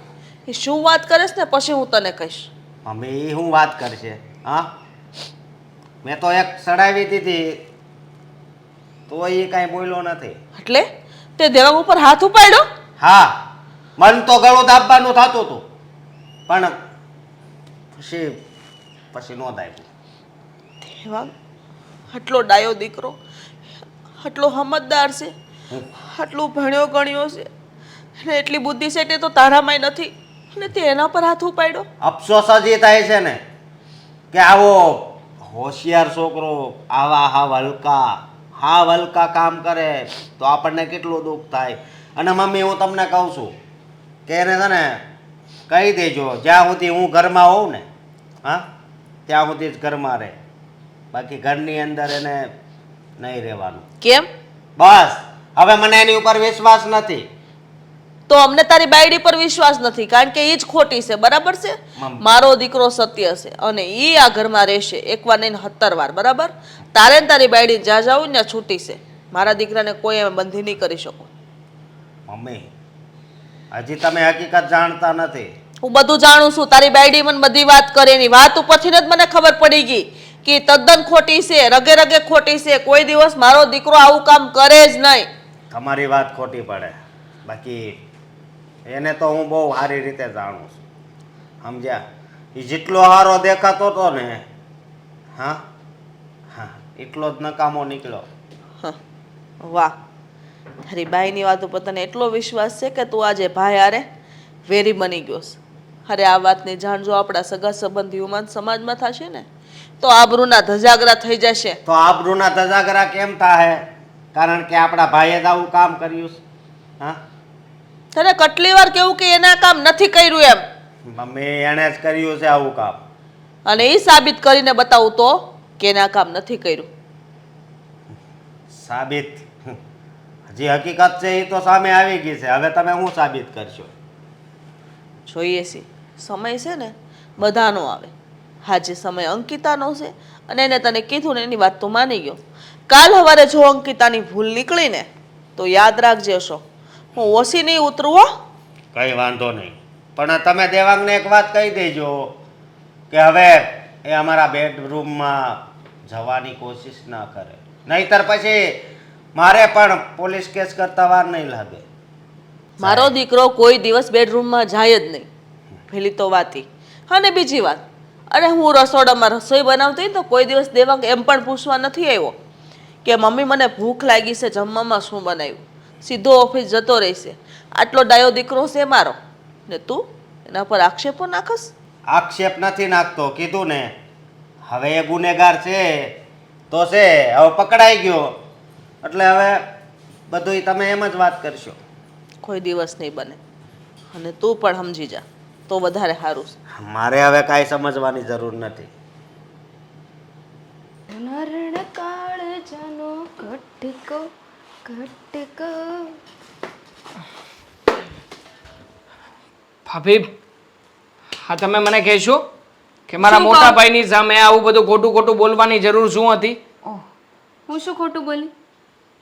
એ શું વાત કરીશ ને પછી હું તને કહીશ. મમ્મી એ શું વાત કરશે? હા, મેં તો એક સડાવી દીધી તો એ કાંઈ બોલ્યો નથી. એટલે તે દેવાંગ ઉપર હાથ ઉપાડ્યો? હા, મન તો ગળું દાબવાનું થતું હતું, પણ પછી નો દાબ્યું. દેવાંગ આટલો ડાયો દીકરો, આટલો સમજદાર છે, આટલું ભણ્યો ગણ્યો છે, અને એટલી બુદ્ધિ છે તે તો તારામાંય નથી, અને તે એના પર હાથ ઉપાડ્યો. અફસોસ હજી થાય છે ને કે આવો હોશિયાર છોકરો આવા હાવ હલકા કામ કરે તો આપણને કેટલું દુઃખ થાય. અને મમ્મી, હું તમને કહું છું કે એને છે ને કહી દેજો, જ્યાં સુધી હું ઘરમાં હોઉં ને, હા, ત્યાં સુધી જ ઘરમાં રહે. બાકી ઘરની અંદર એને નહીં રહેવાનું. કેમ? બસ, હવે મને એની ઉપર વિશ્વાસ નથી. તો અમને તારી બાયડી પર વિશ્વાસ નથી, કારણ કે એ જ ખોટી છે, બરાબર છે? મમ્મી. મારો દીકરો સત્ય છે અને એ આ ઘરમાં રહેશે, એકવાર નહીં 17 વાર, બરાબર? તારે ને તારી બાયડી જ્યાં જાવું ને ત્યાં છૂટી છે. મારા દીકરાને કોઈ એમ બંધી નહીં કરી શકો. મમ્મી, હજી તમે હકીકત જાણતા નથી. હું બધું જાણું છું. તારી બાયડી મને બધી વાત કરે, એની વાત ઉપરથી જ મને ખબર પડી ગઈ કે ઈ તદ્દન ખોટી છે, રગે રગે ખોટી છે. કોઈ દિવસ મારો દીકરો આવું કામ કરે જ નહીં. તમારી વાત ખોટી પડે, બાકી એને તો હું બહુ સારી રીતે જાણું છું. સમજ્યા? એ જેટલો સારો દેખાતો હતો ને, હા હા, એટલો જ નકામો નીકળ્યો. હ, વાહ, તારી બાઈની વાત ઉપર તને એટલો વિશ્વાસ છે કે તું આજે ભાઈ હારે વેરી બની ગયો છે. અરે આ વાતની જાણ જો આપણા સગા સંબંધીઓમાં સમાજમાં થશે ને તો આબરૂના ધજાગરા થઈ જશે. તો આબરૂના ધજાગરા કેમ થાય? કારણ કે આપણા ભાઈએ જ આવું કામ કર્યું છે. હા, તને કેટલી વાર કેવું કે એના કામ નથી કર્યું એમ, મમ્મી, એણે જ કર્યું છે આવું કામ. અને એ સાબિત કરીને બતાવું તો કે એના કામ નથી કર્યું. સાબિત? હજી હકીકત છે એ તો સામે આવી ગઈ છે. હવે તમે શું સાબિત કરશો? જોઈએ છીએ, સમય છે ને બધાનો આવે. આજે સમય અંકિતાનો છે અને એને તને કીધું ને એની વાત તો માની ગયો. કાલ સવારે જો અંકિતાની ભૂલ નીકળી ને તો યાદ રાખજે છો, હું ઓછી નહીં ઉતરું હો. કઈ વાંધો નહીં, પણ તમે દેવાંગને એક વાત કહી દેજો કે હવે એ અમારા બેડરૂમમાં જવાની કોશિશ ના કરે, નહીતર પછી મારે પણ પોલીસ કેસ કરતા વાર નહીં લાગે. મારો દીકરો કોઈ દિવસ બેડરૂમમાં જાય જ નહીં, પેલી તો વાત ઈ. અને બીજી વાત, અરે હું રસોડામાં રસોઈ બનાવતી હોય તો કોઈ દિવસ દેવાંગ એમ પણ પૂછવા નથી આવ્યો કે મમ્મી મને ભૂખ લાગી છે, જમવામાં શું બનાવ્યું. સીધો ઓફિસ જતો રહેશે. આટલો ડાયો દીકરો છે મારો, ને તું એના પર આક્ષેપો નાખસ. આક્ષેપ નથી નાખતો, કીધું ને. હવે એ ગુનેગાર છે તો છે, હવે પકડાઈ ગયો એટલે હવે બધુંય તમે એમ જ વાત કરશો. કોઈ દિવસ નહીં બને, અને તું પણ સમજી જા તો વધારે સારું છે. મારે હવે કાંઈ સમજવાની જરૂર નથી. નરણ કાળ જાનો ઘટકો ઘટકો. ભાભી, હા, તમે મને કહેશો કે મારા શું મોટા કહું? ભાઈની સામે આવું બધું ખોટું ખોટું બોલવાની જરૂર શું હતી? ઓહ, હું શું ખોટું બોલી?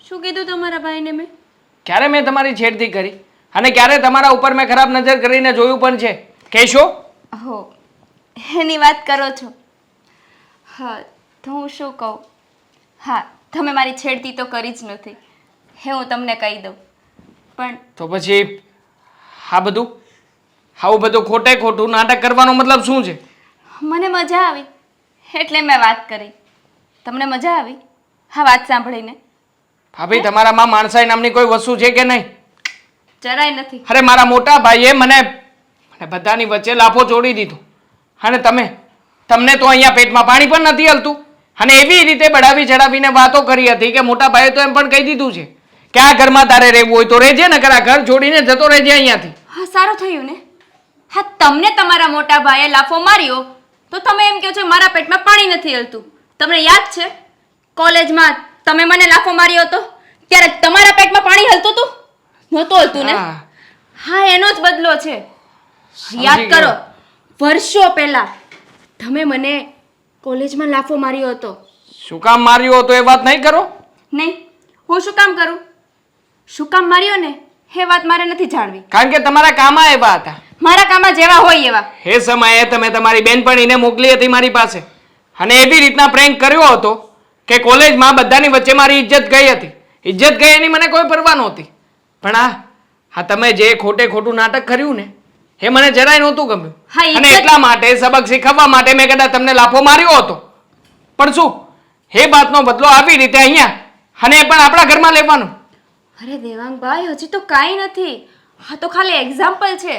શું કીધું તમારા ભાઈને મેં? ક્યારે મેં તમારી છેડતી કરી અને ક્યારે તમારા ઉપર મેં ખરાબ નજર કરીને જોયું પણ છે? કહેશો? હો, એની વાત કરો છો? હા, તો હું શું કહું? હા, તમે મારી છેડતી તો કરી જ નથી, હે હું તમને કહી દઉં. પણ તો પછી આ બધું આવું બધું ખોટે ખોટું નાટક કરવાનો મતલબ શું છે? મને મજા આવી એટલે મેં વાત કરી. તમને મજા આવી હા વાત સાંભળીને? ભાભી, તમારામાં માણસાઈ નામની કોઈ વસ્તુ છે કે નહીં? જરાય નથી. અરે મારા મોટા ભાઈએ મને બધાની વચ્ચે લાફો જોડી દીધો અને તમને તો અહીંયા પેટમાં પાણી પણ નથી હલતું અને એવી રીતે બઢાવી ચડાવીને વાતો કરી હતી કે મોટા ભાઈએ તો એમ પણ કહી દીધું છે કે આ ઘરમાં તારે રહેવું હોય તો રહેજે, નકર આ ઘર છોડીને જતો રહેજે અહીંયાથી. હા, સારું થયું ને. હા, તમને તમારા મોટા ભાઈએ લાફો માર્યો તો તમે એમ કહો છો મારા પેટમાં પાણી નથી હલતું. તમને યાદ છે કોલેજમાં તમે મને લાફો માર્યો હતો ત્યારે તમારા પેટમાં પાણી હલતું હતું? નહોતું હલતું ને? હા. હા, એનો જ બદલો છે. સમજી યાદ ગયો. કરો, વર્ષો પહેલા તમે મને કોલેજમાં લાફો માર્યો હતો. શું કામ માર્યો હતો એ વાત નહીં કરો? નહીં, હું શું કામ કરું? શું કામ માર્યો ને એ વાત મારે નથી જાણવી. કારણ કે તમારા કામમાં એવા હતા. મારા કામમાં જેવા હોય એવા. એ સમયે તમે તમારી બેનપણીને મોકલી હતી મારી પાસે અને એવી રીતના પ્રેન્ક કર્યો હતો કે કોલેજમાં બધાની વચ્ચે મારી ઇજ્જત ગઈ હતી. ઇજ્જત ગઈ એની મને કોઈ પરવા નહોતી. પણ હા તમે જે ખોટે ખોટું નાટક કર્યું ને એ મને જરાય નહોતું ગમ્યું. હા, અને ઇજ્જત- એટલા માટે સબક શીખવવા માટે મેં કદાચ તમને લાફો માર્યો હતો. પણ શું એ વાતનો બદલો આવી રીતે અહીંયા અને એ પણ આપણા ઘરમાં લેવાનું? અરે દેવાંગભાઈ, હજી તો કાંઈ નથી. હા, તો ખાલી એક્ઝામ્પલ છે.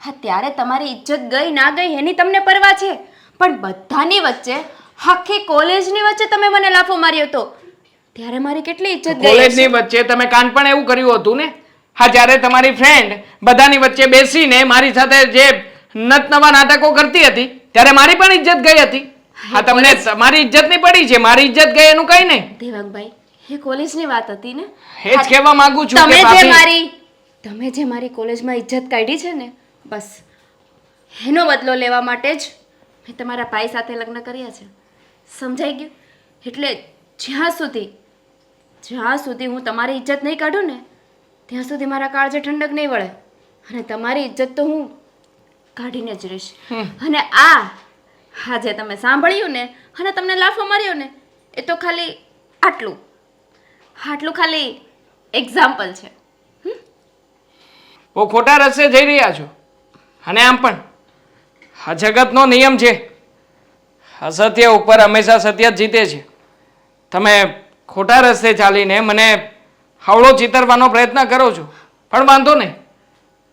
હા, ત્યારે તમારી ઇજ્જત ગઈ ના ગઈ એની તમને પરવા છે, પણ બધાની વચ્ચે આખી કોલેજની વચ્ચે તમે મને લાફો માર્યો હતો ત્યારે મારી કેટલી ઇજ્જત ગઈ કોલેજની હશે? વચ્ચે તમે કાન પણ એવું કર્યું હતું ને? હા, જ્યારે તમારી ફ્રેન્ડ બધાની વચ્ચે બેસીને મારી સાથે જે નત નવા નાટકો કરતી હતી ત્યારે મારી પણ ઇજ્જત ગઈ હતી. હા, તમને તમારી ઇજ્જત નહીં પડી છે, મારી ઇજ્જત ગઈ એનું કઈ નહીં. દેવાંગભાઈ, એ કોલેજની વાત હતી ને? એ જ કહેવા માંગુ છું તમે કે જે ભાભી, તમે જે મારી કોલેજમાં ઇજ્જત કાઢી છે ને, બસ એનો બદલો લેવા માટે જ મેં તમારા ભાઈ સાથે લગ્ન કર્યા છે. સમજાઈ ગયું? એટલે જ્યાં સુધી હું તમારી ઇજ્જત નહીં કાઢું ને ત્યાં સુધી મારા કાળજે ઠંડક નહીં વળે અને તમારી ઇજ્જત તો હું કાઢીને જ રહીશ. અને આ જે તમે સાંભળ્યું ને અને તમને લાફો માર્યો ને એ તો ખાલી આટલું ખાલી એક્ઝામ્પલ છે. બહુ ખોટા રસ્તે જઈ રહ્યા છો. અને આમ પણ આ જગતનો નિયમ છે, અસત્ય ઉપર હંમેશા સત્ય જ જીતે છે. તમે ખોટા રસ્તે ચાલીને મને હવળો ચિતરવાનો પ્રયત્ન કરો છો, પણ વાંધો નહીં,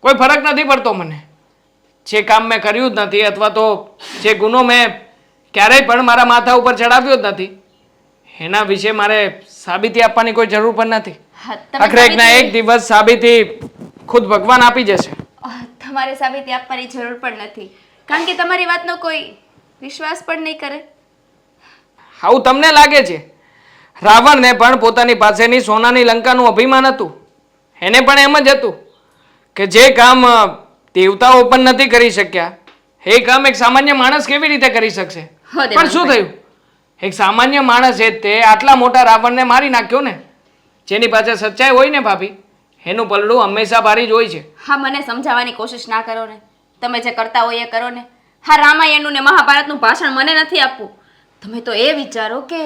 કોઈ ફરક નથી પડતો મને. જે કામ મેં કર્યું જ નથી અથવા તો જે ગુનો મેં ક્યારેય પણ મારા માથા ઉપર ચડાવ્યો જ નથી એના વિશે મારે સાબિતી આપવાની કોઈ જરૂર પણ નથી. હા, તમે આખરે એકના એક દિવસ સાબિતી ખુદ ભગવાન આપી જશે. તમારે સાબિતી આપવાની જરૂર પણ નથી, કારણ કે તમારી વાતનો કોઈ વિશ્વાસ પણ નહીં કરે. આવું તમને લાગે છે? રાવણને પણ પોતાની પાસેની સોનાની લંકાનું અભિમાન હતું. એને પણ એમ જ હતું કે જે કામ દેવતાઓ પણ નથી કરી શક્યા એ કામ એક સામાન્ય માણસ કેવી રીતે કરી શકશે? હો દેવાંગભાઈ. પણ શું થયું? એક સામાન્ય માણસે તે આટલા મોટા રાવણને મારી નાખ્યો ને. જેની પાસે સચ્ચાઈ હોય ને ભાભી, એનું પલડું હંમેશા ભારી જ હોય છે. હા, મને સમજાવવાની કોશિશ ના કરો ને. તમે જે કરતા હોય એ કરો ને. હા, રામાયણનું ને મહાભારતનું ભાષણ મને નથી આપવું. તમે તો એ વિચારો કે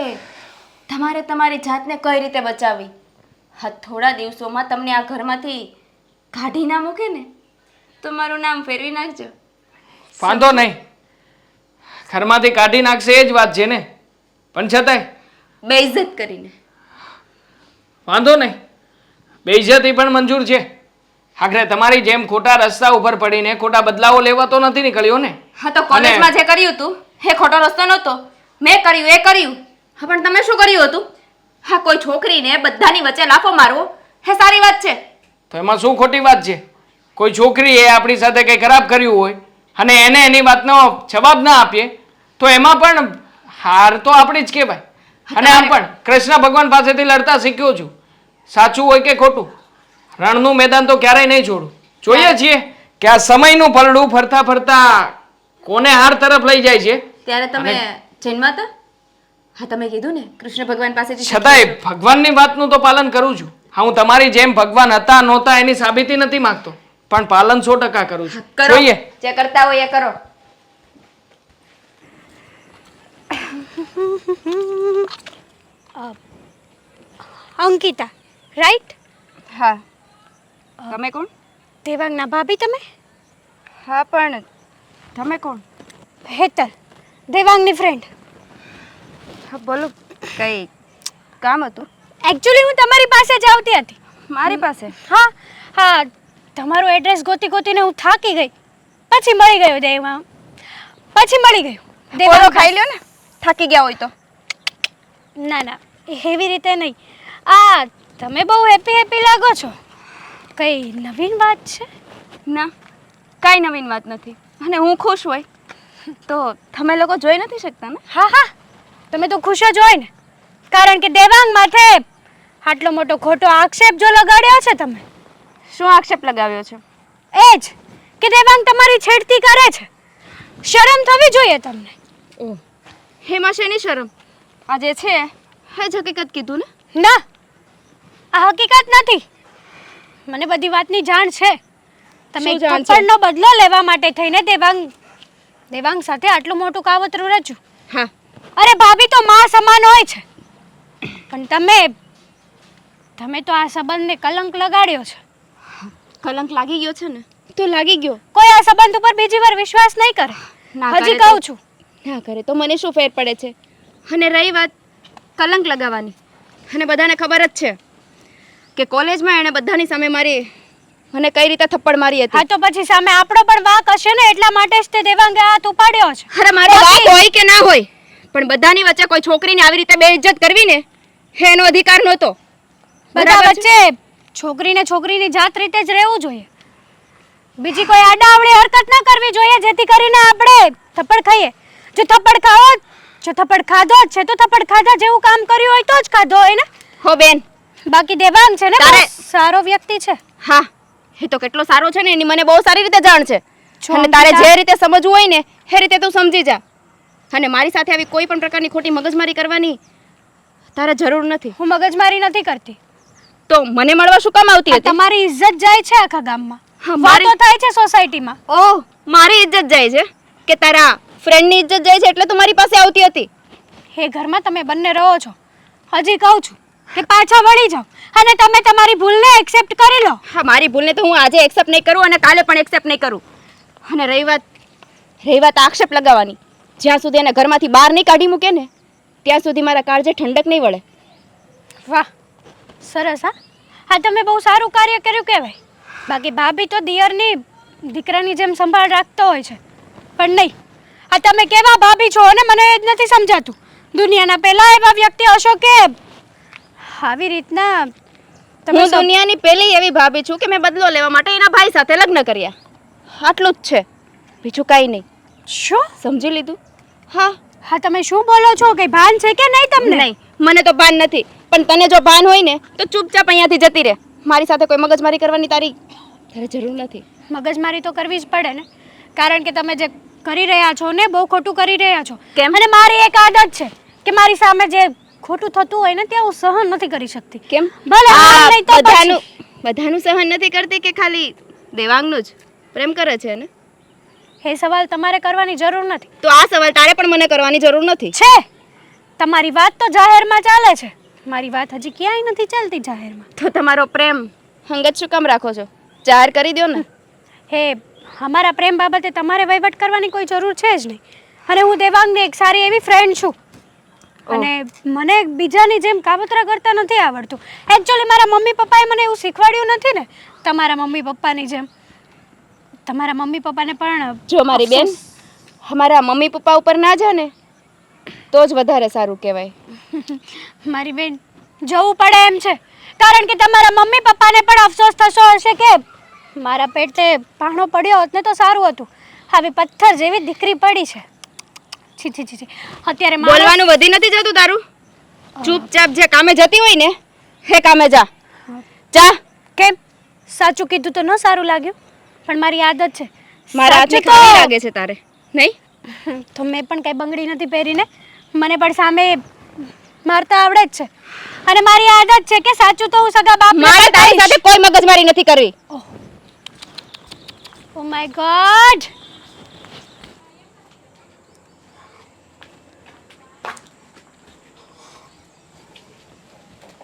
તમારે તમારી જાતને કઈ રીતે બચાવવી. હા, થોડા દિવસોમાં તમને આ ઘરમાંથી કાઢી ના મૂકે ને તો મારું નામ ફેરવી નાખજો. વાંધો નહીં, ઘરમાંથી કાઢી નાખશે એ જ વાત છે ને, પણ છતાંય બેઇજ્જત કરીને. વાંધો નહીં, બેઇજ્જતી પણ મંજૂર છે. આખરે તમારી જેમ ખોટા રસ્તા ઉપર પડીને ખોટા બદલાવો લેવા તો નથી નીકળ્યો ને. હા, તો કોલેજમાં જે કર્યું હતું એ ખોટો રસ્તો નહોતો. મેં કર્યું એ કર્યું. હા, પણ તમે શું કર્યું હતું? હા, કોઈ છોકરીને બધાની વચ્ચે લાફો મારવો એ સારી વાત છે? તો એમાં શું ખોટી વાત છે? કોઈ છોકરીએ આપણી સાથે કંઈ ખરાબ કર્યું હોય અને એને એની વાતનો જવાબ ના આપીએ તો એમાં પણ હાર તો આપણી જ કહેવાય. અને આમ પણ કૃષ્ણ ભગવાન પાસેથી લડતા શીખ્યો છું. સાચું હોય કે ખોટું, રણનું મેદાન તો ક્યારેય નહીં છોડું. જોઈએ છીએ કે આ સમયનું પલડું ફરતા ફરતા કોને હાર તરફ લઈ જાય છે ત્યારે તમે જન્મા હતા? હા, તમે કીધું ને કૃષ્ણ ભગવાન પાસેથી છતાંય ભગવાનની વાતનું તો પાલન કરું છું. હા, હું તમારી જેમ ભગવાન હતા નહોતા એની સાબિતી નથી માંગતો, પણ પાલન 100% કરું છું. કરો. જોઈએ. જે કરતા હોય એ કરો. અંકિતા, રાઈટ? હા. તમે કોણ? દેવાંગના ભાભી તમે? હા, પણ તમે કોણ? હેતલ, દેવાંગની ફ્રેન્ડ. હા, બોલો. કઈ કામ હતું? એકચ્યુઅલી હું તમારી પાસે જ આવતી હતી. મારી પાસે? હા હા, તમારું એડ્રેસ ગોતી ગોતીને હું થાકી ગઈ. પછી મળી ગયું દેવાંગ. પછી મળી ગયું ઓરો ખાઈ લ્યો ને, થાકી ગયા હોય તો. ના ના, એવી રીતે નહીં. આ તમે બહુ હેપી હેપી લાગો છો. કઈ નવીન વાત છે? ના, કાંઈ નવીન વાત નથી. અને હું ખુશ હોય તો તમે લોકો જોઈ નથી શકતા ને? હા હા, તમે તો ખુશ જ હોય ને, કારણ કે દેવાંગ માથે આટલો મોટો ખોટો આક્ષેપ જો લગાડ્યો છે તમે. શું આક્ષેપ લગાવ્યો છે? એ જ કે દેવાંગ તમારી છેડતી કરે છે. શરમ થવી જોઈએ તમને. ઓહ, એમાં શેની શરમ? આ જે છે એ જ હકીકત કીધું ને? ના, આ હકીકત નથી. મને બધી વાતની જાણ છે. તમે શું જાણ છે? થપ્પડનો બદલો લેવા માટે થઈને દેવાંગ સાથે આટલું મોટું કાવતરું રચ્યું. હા. અરે ભાભી તો માં સમાન હોય છે, પણ તમે તો આ સંબંધને કલંક લગાડ્યો છે. કલંક લાગી ગયો છે ને? તો લાગી ગયો. કોઈ આ સંબંધ ઉપર બીજી વાર વિશ્વાસ નહીં કરે. ના હજી કરે તો- કહું છું. ના કરે તો મને શું ફેર પડે છે? અને રહી વાત કલંક લગાવવાની, અને બધાને ખબર જ છે કે કોલેજમાં એણે બધાની સામે મને કઈ રીતે થપ્પડ મારી હા, હતી. તો પછી સામે આપણો પણ વાંક હશે ને, એટલા માટે જ તે દેવાંગે હાથ ઉપાડ્યો છે. અરે મારો વાંક હોય કે ના હોય, પણ બધાની વચ્ચે કોઈ છોકરીને આવી રીતે બેઇજ્જત કરવી ને એનો અધિકાર નહોતો. બધા બરાબર છે? વચ્ચે છોકરીની જાત રીતે જ રહેવું જોઈએ. બીજી કોઈ આડાઅવળી હરકત ના કરવી જોઈએ, જેથી કરીને આપણે થપ્પડ ખાઈએ. જો થપ્પડ ખાધો જ છે તો થપ્પડ ખાધા જેવું કામ કર્યું હોય તો જ ખાધો હોય ને. હો બેન, બાકી દેવાંગ છે ને બહુ તારે- સારો વ્યક્તિ છે. હા, એ તો કેટલો સારો છે ને એની મને બહુ સારી રીતે જાણ છે. છો અને તારે અંકિતા? જે રીતે સમજવું હોય ને એ રીતે તું સમજી જા. અને મારી સાથે આવી કોઈ પણ પ્રકારની ખોટી મગજમારી કરવાની તારે જરૂર નથી. હું મગજમારી નથી કરતી. તો મને મળવા શું કામ આવતી આ હતી? તમારી ઇજ્જત જાય છે આખા ગામમાં. હા, મારી- વાતો થાય છે સોસાયટીમાં. ઓહ, મારી ઇજ્જત જાય છે કે તારા ફ્રેન્ડની ઇજ્જત જાય છે એટલે તું મારી પાસે આવતી હતી? એ ઘરમાં તમે બંને રહો છો. હજી કહું છું કે પાછા વળી જાઓ અને તમે તમારી ભૂલને એક્સેપ્ટ કરી લો. હા, મારી ભૂલને તો હું આજે એક્સેપ્ટ નહીં કરું અને કાલે પણ એક્સેપ્ટ નહીં કરું. અને રહી વાત આક્ષેપ લગાવવાની, જ્યાં સુધી એને ઘરમાંથી બહાર નહીં કાઢી મૂકે ને ત્યાં સુધી મારા કાળજે ઠંડક નહીં વળે. વાહ, સરસ. હા, તમે બહુ સારું કાર્ય કર્યું કહેવાય. બાકી ભાભી તો દિયરની દીકરાની જેમ સંભાળ રાખતો હોય છે, પણ નહીં. આ તમે કેવા ભાભી છો ને મને એ જ નથી સમજાતું. દુનિયાના પહેલા એવા વ્યક્તિ હશો કે આવી રીતના હું દુનિયાની પહેલી એવી ભાભી છું કે મેં બદલો લેવા માટે એના ભાઈ સાથે લગ્ન કર્યા. આટલું જ છે, બીજું કાંઈ નહીં. શું? સમજી લીધું? હા. હા, તમે શું બોલો છો? કઈ ભાન છે કે નહીં તમને? નહીં, મને તો ભાન નથી, પણ તને જો ભાન હોય ને તો ચૂપચાપ અહીંયાથી જતી રહે. મારી સાથે કોઈ મગજમારી કરવાની તારે જરૂર નથી. મગજમારી તો કરવી જ પડે ને, કારણ કે તમે જે કરી રહ્યા છો ને બહુ ખોટું કરી રહ્યા છો. કેમ? અને મારી એક આદત છે કે મારી સામે જે ખોટું થતું હોય ને ત્યાં હું સહન નથી કરી શકતી. કેમ? ભલે આમ નહીં તો બધાનું સહન નથી કરતી કે ખાલી દેવાંગનું જ પ્રેમ કરે છે ને? એ સવાલ તમારે કરવાની જરૂર નથી. તો આ સવાલ તારે પણ મને કરવાની જરૂર નથી. છે તમારી વાત તો જાહેરમાં ચાલે છે, મારી વાત હજી ક્યાંય નથી ચાલતી જાહેરમાં. તો તમારો પ્રેમ હંગત શું કામ રાખો છો? જાહેર કરી દો ને. હે, અમારા પ્રેમ બાબતે તમારે વહીવટ કરવાની કોઈ જરૂર છે જ નહીં. અને હું દેવાંગની એક સારી એવી ફ્રેન્ડ છું, અને મને બીજાની જેમ કાવતરા કરતા નથી આવડતું. એકચ્યુઅલી મારા મમ્મી પપ્પાએ મને એવું શીખવાડ્યું નથી ને, તમારા મમ્મી પપ્પાની જેમ. તમારા મમ્મી પપ્પાને પણ જો મારી બેન અમારા મમ્મી પપ્પા ઉપર ના જા ને તો જ વધારે સારું કહેવાય. મારી બેન જવું પડે એમ છે, કારણ કે તમારા મમ્મી પપ્પાને પણ અફસોસ થતો હશે કે મારા પેટે પાણો પડ્યો હોત ને તો સારું હતું. આવી પથ્થર જેવી દીકરી પડી છે. છી છી છી છી. અત્યારે બોલવાનું વધી નથી જતું તારું? ચૂપચાપ જે કામે જતી હોય ને હે કામે જા. જા. કેમ? સાચું કીધું તો ન સારું લાગ્યું, પણ મારી આદત છે. મારા હાથની સાચું તો- ખાલી લાગે છે તારે નહીં? તો મેં પણ કઈ બંગડી નથી પહેરીને, મને પણ સામે મારતા આવડે જ છે. અને મારી આદત છે કે સાચું તો હું સગા બાપ મારે તારી સાથે કોઈ મગજમારી નથી કરવી. Oh my God.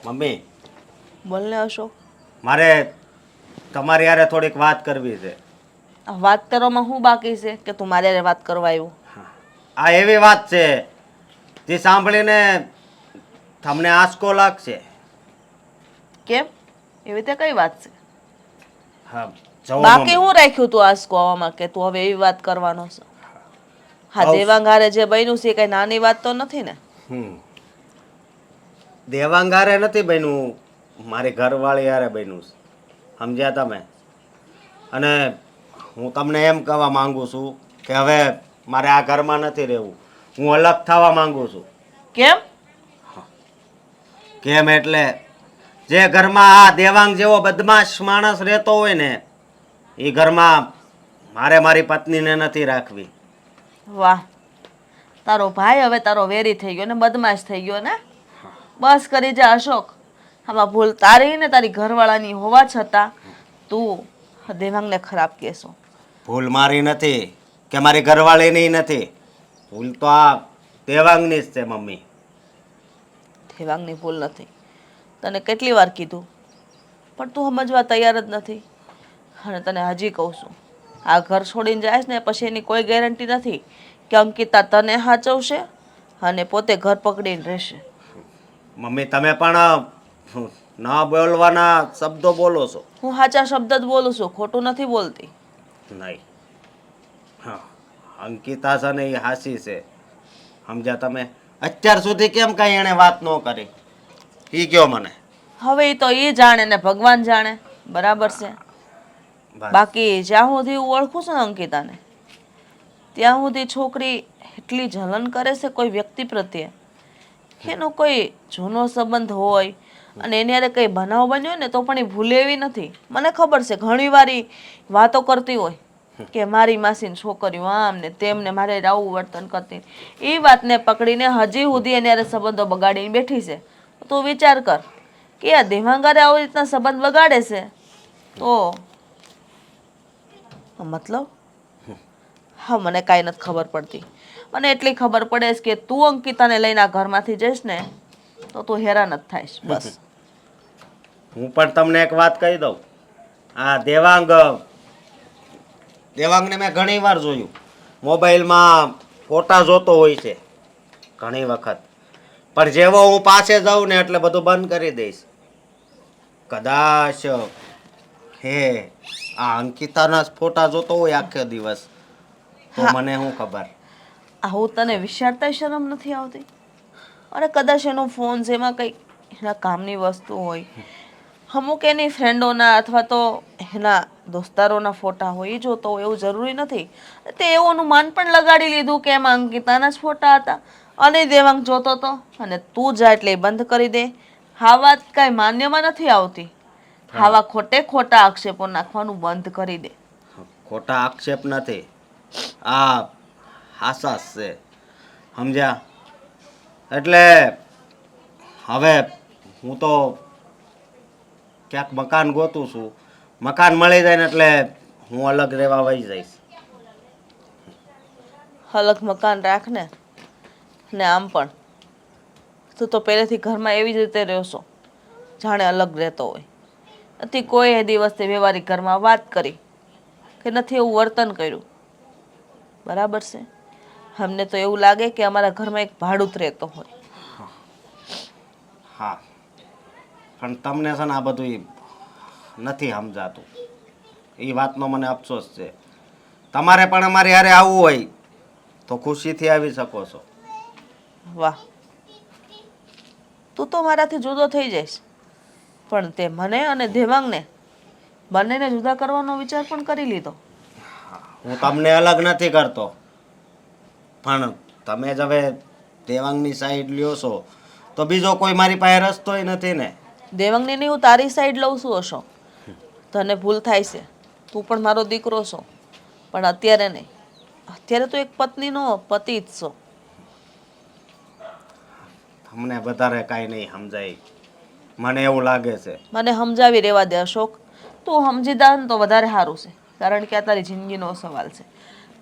મમ્મી, બોલને અશોક. મારે તમારી હારે થોડીક વાત કરવી છે. આ વાત કરવામાં શું બાકી છે કે તું મારી હારે વાત કરવા આવ્યો? આ એવી વાત છે જે સાંભળીને તમને આંચકો લાગશે. કેમ? એવી રીતે કઈ વાત છે? હા, જવો બાકી મમ્મી. હું રાખ્યું તું આજ કહેવામાં કે તું હવે એવી વાત કરવાનો છે? હા, આવ- દેવાંગ હારે જે બન્યું છે એ કઈ નાની વાત તો નથી ને? હમ. દેવાંગ હારે નથી બન્યું, મારી ઘરવાળી હારે બન્યું છે. સમજ્યા તમે? અને હું તમને એમ કહેવા માંગુ છું કે હવે મારે આ ઘરમાં નથી રહેવું. હું અલગ થવા માંગુ છું. કેમ? કેમ એટલે જે ઘરમાં આ દેવાંગ જેવો બદમાશ માણસ રહેતો હોય ને એ ઘરમાં મારે મારી પત્નીને નથી રાખવી. વાહ, તારો ભાઈ હવે તારો વેરી થઈ ગયો ને બદમાશ થઈ ગયો ને? બસ કરી જા અશોક. આમાં ભૂલ તારી ને તારી ઘરવાળાની હોવા છતાં તું દેવાંગને ખરાબ કહેશો. ભૂલ મારી નથી કે મારી ઘરવાળીની નથી. ભૂલ તો આ દેવાંગની જ છે મમ્મી. દેવાંગની ભૂલ નથી. તને કેટલી વાર કીધું પણ તું સમજવા તૈયાર જ નથી. અને તને હજી કહું છું, આ ઘર છોડીને જાય ને પછી એની કોઈ ગેરંટી નથી કે અંકિતા તને સાચવશે અને પોતે ઘર પકડીને રહેશે. મમ્મી તમે પણ ન બોલવાના શબ્દો બોલો છો. હું સાચા શબ્દ જ બોલું છું, ખોટું નથી બોલતી. નહીં, હા, અંકિતા છે ને એ હાસી છે. સમજ્યા તમે? અત્યાર સુધી કેમ કઈ એણે વાત ન કરી ઈ કયો મને. હવે એ તો એ જાણે ને ભગવાન જાણે. બરાબર છે. બસ. બાકી જ્યાં સુધી હું ઓળખું છું ને અંકિતાને, ત્યાં સુધી છોકરી એટલી જલન કરે છે કોઈ વ્યક્તિ પ્રત્યે, એનો કોઈ જૂનો સંબંધ હોય અને એની હારે કંઈ બનાવ બન્યો હોય ને તો પણ એ ભૂલે એવી નથી. મને ખબર છે ઘણી વાર ઈ વાતો કરતી હોય કે મારી માસીની છોકરીઓ આમ ને તેમ ને મારે આવું વર્તન કરતી. એ વાતને પકડીને હજી સુધી એની હારે સંબંધો બગાડીને બેઠી છે. તો વિચાર કર કે આ દેવાંગારે આવી રીતના સંબંધ બગાડે છે તો મતલબ હા, મને કાંઈ નથી ખબર પડતી. મને એટલી ખબર પડે છે કે તું અંકિતાને લઈને આ ઘરમાંથી જઈશ ને તો તું હેરાન જ થાઈશ. બસ. હું પણ તમને એક વાત કહી દઉં. આ દેવાંગને મેં ઘણી વાર જોયું. મોબાઈલમાં ફોટા જોતો હોય છે ઘણી વખત. પણ જેવો હું પાસે જાઉં ને એટલે બધું બંધ કરી દઈશ. કદાચ હે આ અંકિતાના જ ફોટા જોતો હોય આખો દિવસ તો હા. મને શું ખબર. આવું તને વિચારતા શરમ નથી આવતી? અરે કદાચ એનો ફોન છે એમાં કંઈક એના કામની વસ્તુ હોય, અમુક એની ફ્રેન્ડોના અથવા તો એના દોસ્તારોના ફોટા હોય એ જોતો હોય, એવું જરૂરી નથી. તે એવું અનુમાન પણ લગાડી લીધું કે એમાં અંકિતાના જ ફોટા હતા અને દેવાંગ જોતો હતો અને તું જા એટલે એ બંધ કરી દે. આ વાત કાંઈ માન્યમાં નથી આવતી. આવા ખોટે ખોટા આક્ષેપો નાખવાનું બંધ કરી દે. ખોટા આક્ષેપ નથી, આ હાસાસ છે. સમજ્યા? એટલે હવે હું તો ક્યાંક મકાન ગોતું છું. મકાન મળી જાય ને એટલે હું અલગ રહેવા વહી જઈશ. અલગ મકાન રાખ ને. ને આમ પણ તું તો પહેલેથી ઘરમાં એવી જ રીતે રહેશો જાણે અલગ રહેતો હોય. નથી કોઈ એ દિવસે વ્યવહારિક ઘરમાં વાત કરી કે નથી એવું વર્તન કર્યું. બરાબર છે? અમને તો એવું લાગે કે અમારા ઘરમાં એક ભાડૂત રહેતો હોય. હા, પણ તમને છે ને આ બધું નથી સમજાતું. એ વાતનો મને અફસોસ છે. તમારે પણ અમારી હારે આવવું હોય તો ખુશીથી આવી શકો છો. વાહ, તું તો મારાથી જુદો થઈ જઈશ પણ તે મને અને દેવાંગને બંનેને જુદા કરવાનો વિચાર પણ કરી લીધો. હું તમને અલગ નથી કરતો પણ તમે જ હવે દેવાંગની સાઈડ લ્યો છો તો બીજો કોઈ મારી પાસે રસ્તોય નથી ને. દેવાંગની નહીં, હું તારી સાઈડ લઉં છું અશોક. તને ભૂલ થાય છે, તું પણ મારો દીકરો છો પણ અત્યારે નહીં. અત્યારે તો એક પત્નીનો પતિ જ છો. તમને વધારે કાંઈ નહીં સમજાય. મને એવું લાગે છે. મને સમજાવી રહેવા દે અશોક. તું સમજી જા ને તો વધારે સારું છે, કારણ કે આ તારી જિંદગીનો સવાલ છે.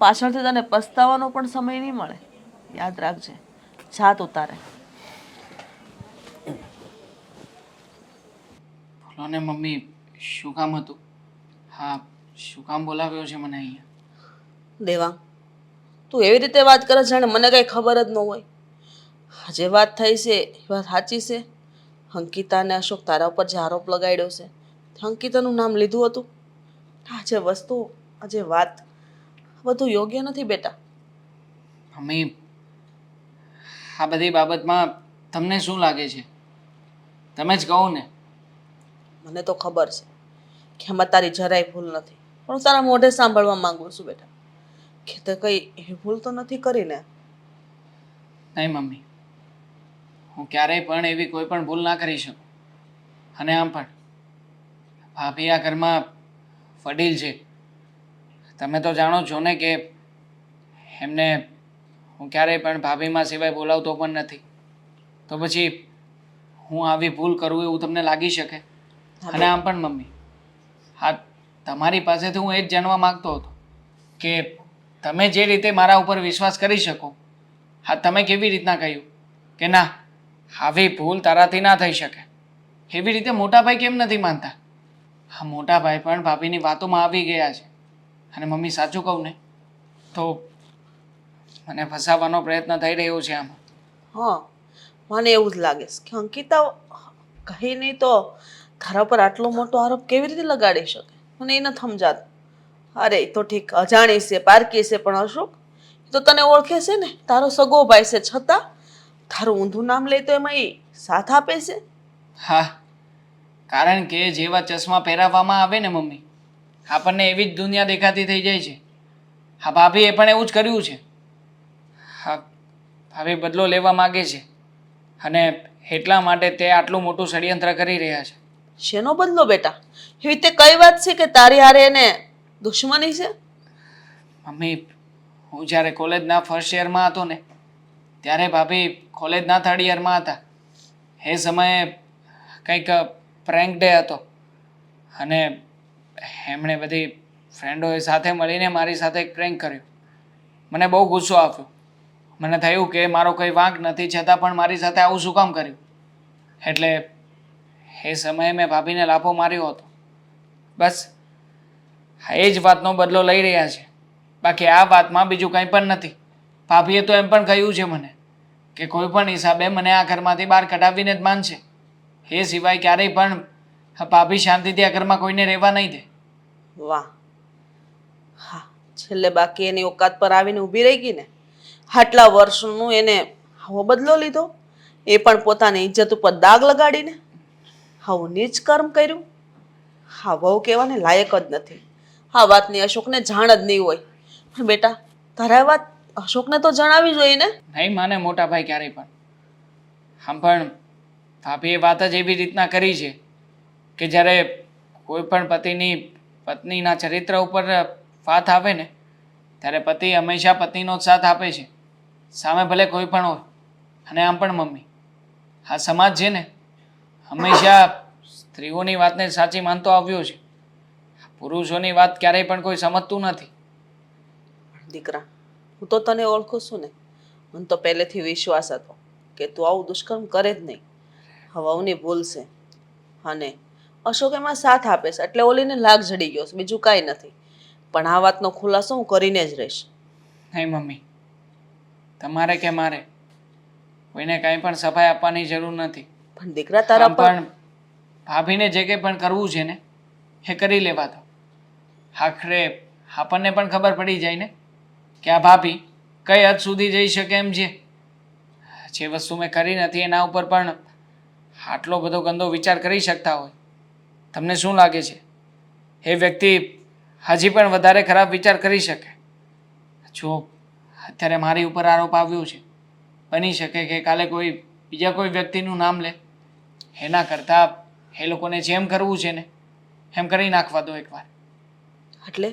પાછળથી તને પસ્તાવાનો પણ સમય નહીં મળે. યાદ રાખજે. જા તું તારે. બોલો ને મમ્મી, શું કામ હતું? હા, શું કામ બોલાવ્યો છે મને અહીંયા? દેવાંગ, તું એવી રીતે વાત કરે જાણે મને કઈ ખબર જ ન હોય. જે વાત થઈ છે એ વાત સાચી છે. અંકિતા અને અશોક તારા ઉપર જે આરોપ લગાડ્યો છે, તે અંકિતાનું નામ લીધું હતું. આ જે વસ્તુ, આ જે વાત, બધું યોગ્ય નથી બેટા. મમ્મી, આ બધી બાબતમાં તમને શું લાગે છે? તમે જ કહો ને. મને તો ખબર છે કે એમાં તારી જરાય ભૂલ નથી, પણ હું તારા મોઢે સાંભળવા માંગુ છું બેટા કે તે કઈ એવી ભૂલ તો નથી કરીને. નહીં મમ્મી, હું ક્યારેય પણ એવી કોઈ પણ ભૂલ ના કરી શકું. અને આમ પણ ભાભી આ ઘરમાં વડીલ છે. તમે તો જાણો છો ને કે એમને હું ક્યારેય પણ ભાભીમાં સિવાય બોલાવતો પણ નથી. તો પછી હું આવી ભૂલ કરું એવું તમને લાગી શકે? અને આમ પણ મમ્મી, હા, તમારી પાસેથી હું એ જ જાણવા માંગતો હતો કે તમે જે રીતે મારા ઉપર વિશ્વાસ કરી શકો, હા, તમે કેવી રીતના કહ્યું કે ના, આવી ભૂલ તારાથી ના થઈ શકે? એવી રીતે મોટા ભાઈ કેમ નથી માનતા? હા, મોટા ભાઈ પણ ભાભીની વાતોમાં આવી ગયા છે. અને મમ્મી, સાચું કહું ને તો મને ફસાવવાનો પ્રયત્ન થઈ રહ્યો છે આમાં. હા, મને એવું જ લાગે છે કે અંકિતા કહી નહીં તો તારા પર આટલો મોટો આરોપ કેવી રીતે લગાડી શકે? મને એ નથી સમજાતું. અરે એ તો ઠીક અજાણી છે, પારકી છે, પણ અશોક એ તો તને ઓળખે છે ને, તારો સગો ભાઈ છે, છતાં તારું ઊંધું નામ લે તો એમાં એ સાથ આપે છે. હા, કારણ કે જેવા ચશ્મા પહેરાવવામાં આવે ને મમ્મી, આપણને એવી જ દુનિયા દેખાતી થઈ જાય છે. હા, ભાભીએ પણ એવું જ કર્યું છે. હા, ભાભી બદલો લેવા માગે છે અને એટલા માટે તે આટલું મોટું ષડયંત્ર કરી રહ્યા છે. શેનો બદલો બેટા? એવી રીતે કઈ વાત છે કે તારી હારે એને દુશ્મની છે? મમ્મી, હું જ્યારે કોલેજના ફર્સ્ટ યરમાં હતો ને, ત્યારે ભાભી કોલેજના થર્ડ યરમાં હતા. એ સમયે કંઈક પ્રેન્ક ડે હતો અને એમણે બધી ફ્રેન્ડોએ સાથે મળીને મારી સાથે એક પ્રેન્ક કર્યો. મને બહુ ગુસ્સો આવ્યો. મને થયું કે મારો કંઈ વાંક નથી, છતાં પણ મારી સાથે આવું શું કામ કર્યું? એટલે એ સમયે મેં ભાભીને લાફો માર્યો હતો. બસ એ જ વાતનો બદલો લઈ રહ્યા છે. બાકી આ વાતમાં બીજું કંઈ પણ નથી. ભાભીએ તો એમ પણ કહ્યું છે મને કે કોઈ પણ હિસાબે મને આ ઘરમાંથી બહાર કઢાવીને જ માનશે. એ સિવાય ક્યારેય પણ ભાભી શાંતિથી આ ઘરમાં કોઈને રહેવા નહીં દે. વાહ, હા, છેલ્લે બાકી એની ઓકાત પર આવીને ઊભી રહી ગઈ ને. આટલા વર્ષનું એને આવો બદલો લીધો, એ પણ પોતાની ઇજ્જત ઉપર દાગ લગાડીને. આવું નીચ કર્મ કર્યું. હા, વહુ કહેવાને લાયક જ નથી. આ વાતની અશોકને જાણ જ નહીં હોય. પણ બેટા, તારે આ વાત અશોકને તો જણાવવી જોઈએ ને. નહીં માને મોટા ભાઈ ક્યારેય પણ. આમ પણ ભાભીએ વાત જ એવી રીતના કરી છે કે જ્યારે કોઈ પણ પત્નીના ચરિત્ર ઉપર વાત આવે ને, ત્યારે પતિ હંમેશા પત્નીનો જ સાથ આપે છે, સામે ભલે કોઈ પણ હોય. અને આમ પણ મમ્મી, આ સમાજ છે ને હંમેશા સ્ત્રીઓની વાતને સાચી માનતો આવ્યો છે. પુરુષોની વાત ક્યારેય પણ કોઈ સમજતું નથી. દીકરા, હું તો તને ઓળખું છું ને. મને તો પહેલેથી વિશ્વાસ હતો કે તું આવું દુષ્કર્મ કરે જ નહીં. હવાઓની ભૂલ છે અને અશોક એમાં સાથ આપે છે એટલે ઓલીને લાગ જડી ગયો છે, બીજું કાંઈ નથી. પણ આ વાતનો ખુલાસો હું કરીને જ રહીશ. નહીં મમ્મી, તમારે કે મારે કોઈને કાંઈ પણ સફાઈ આપવાની જરૂર નથી. પણ દીકરા, તારા આમ પર પણ ભાભીને જે કંઈ પણ કરવું છે ને એ કરી લેવા દો. આખરે આપણને પણ ખબર પડી જાય ને કે આ ભાભી કઈ હદ સુધી જઈ શકે એમ છે. જે વસ્તુ મેં કરી નથી એના ઉપર પણ આટલો બધો ગંદો વિચાર કરી શકતા હોય. તમને શું લાગે છે એ વ્યક્તિ હજી પણ વધારે ખરાબ વિચાર કરી શકે? જો અત્યારે મારી ઉપર આરોપ આવ્યો છે, બની શકે કે કાલે કોઈ બીજા કોઈ વ્યક્તિનું નામ લે. એના કરતાં એ લોકોને જેમ કરવું છે ને એમ કરી નાખવા દો એકવાર. એટલે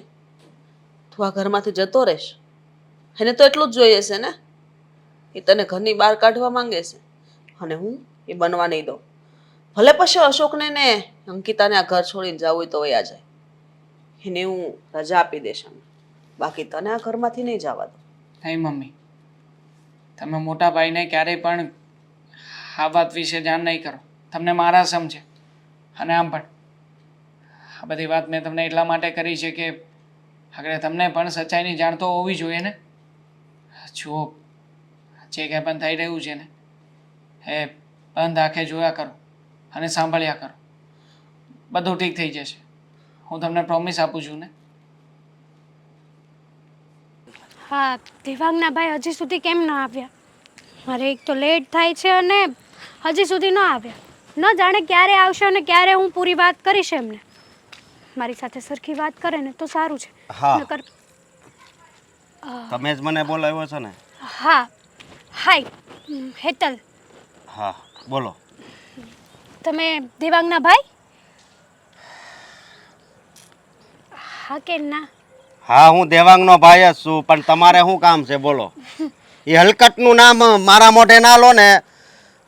તું આ ઘરમાંથી જતો રહેશ? એને તો એટલું જ જોઈએ છે ને. એ તને ઘરની બહાર કાઢવા માંગે છે અને હું એ બનવા નહીં દઉં. ભલે પછી અશોકને ને અંકિતાને આ ઘર છોડીને જવું હોય તો વયા જાય. એને હું રજા આપી દઈશ આમાં. બાકી તને આ ઘરમાંથી નહીં જવા દઉં. નહીં મમ્મી, તમે મોટા ભાઈને ક્યારેય પણ આ વાત વિશે જાણ નહીં કરો. તમને મારા સમજે. અને આમ પણ આ બધી વાત મેં તમને એટલા માટે કરી છે કે આગળ તમને પણ સચ્ચાઈની જાણ તો હોવી જોઈએ ને. જુઓ, જે કંઈ પણ થઈ રહ્યું છે ને એ બંધ આંખે જોયા કરો અને સાંભળ્યા કરો. બધું ઠીક થઈ જશે. હું તમને પ્રોમિસ આપું છું ને. હા, દેવાંગના ભાઈ હજી સુધી કેમ ન આવ્યા? મારે એક તો લેટ થાય છે અને હજી સુધી ન આવ્યા. ન જાણે ક્યારે આવશે અને ક્યારે હું પૂરી વાત કરીશ એમને. મારી સાથે સરખી વાત કરે ને તો સારું છે. હા. નકર તમે જ મને બોલાવ્યો છો ને? હા, હાય હેતલ, હા, બોલો. તમે દેવાંગના ભાઈ? હા કે ના? હા, હું દેવાંગનો ભાઈ જ છું, પણ તમારે શું કામ છે બોલો? એ હલકટનું નામ મારા મોઢે ના લો ને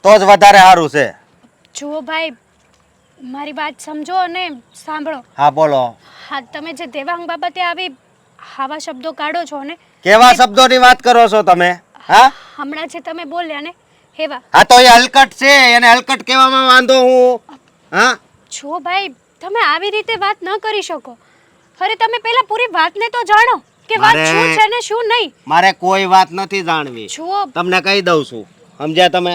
તો જ વધારે સારું છે. જુઓ ભાઈ, મારી વાત સમજો અને સાંભળો. હા, બોલો. હા, તમે જે દેવાંગ બાબતે આવી આવા શબ્દો કાઢો છો ને, કેવા શબ્દોની વાત કરો છો તમે? હા, હમણાં જે તમે બોલ્યા ને એવા. હા, તો એ હલકટ છે, એને હલકટ કહેવામાં વાંધો હું? હા, જુઓ ભાઈ, તમે આવી રીતે વાત ન કરી શકો. અરે તમે પહેલા પૂરી વાતને તો જાણો કે વાત મારે- શું છે ને શું નહીં. મારે કોઈ વાત નથી જાણવી. જુઓ, તમને કહી દઉં છું, સમજ્યા તમે?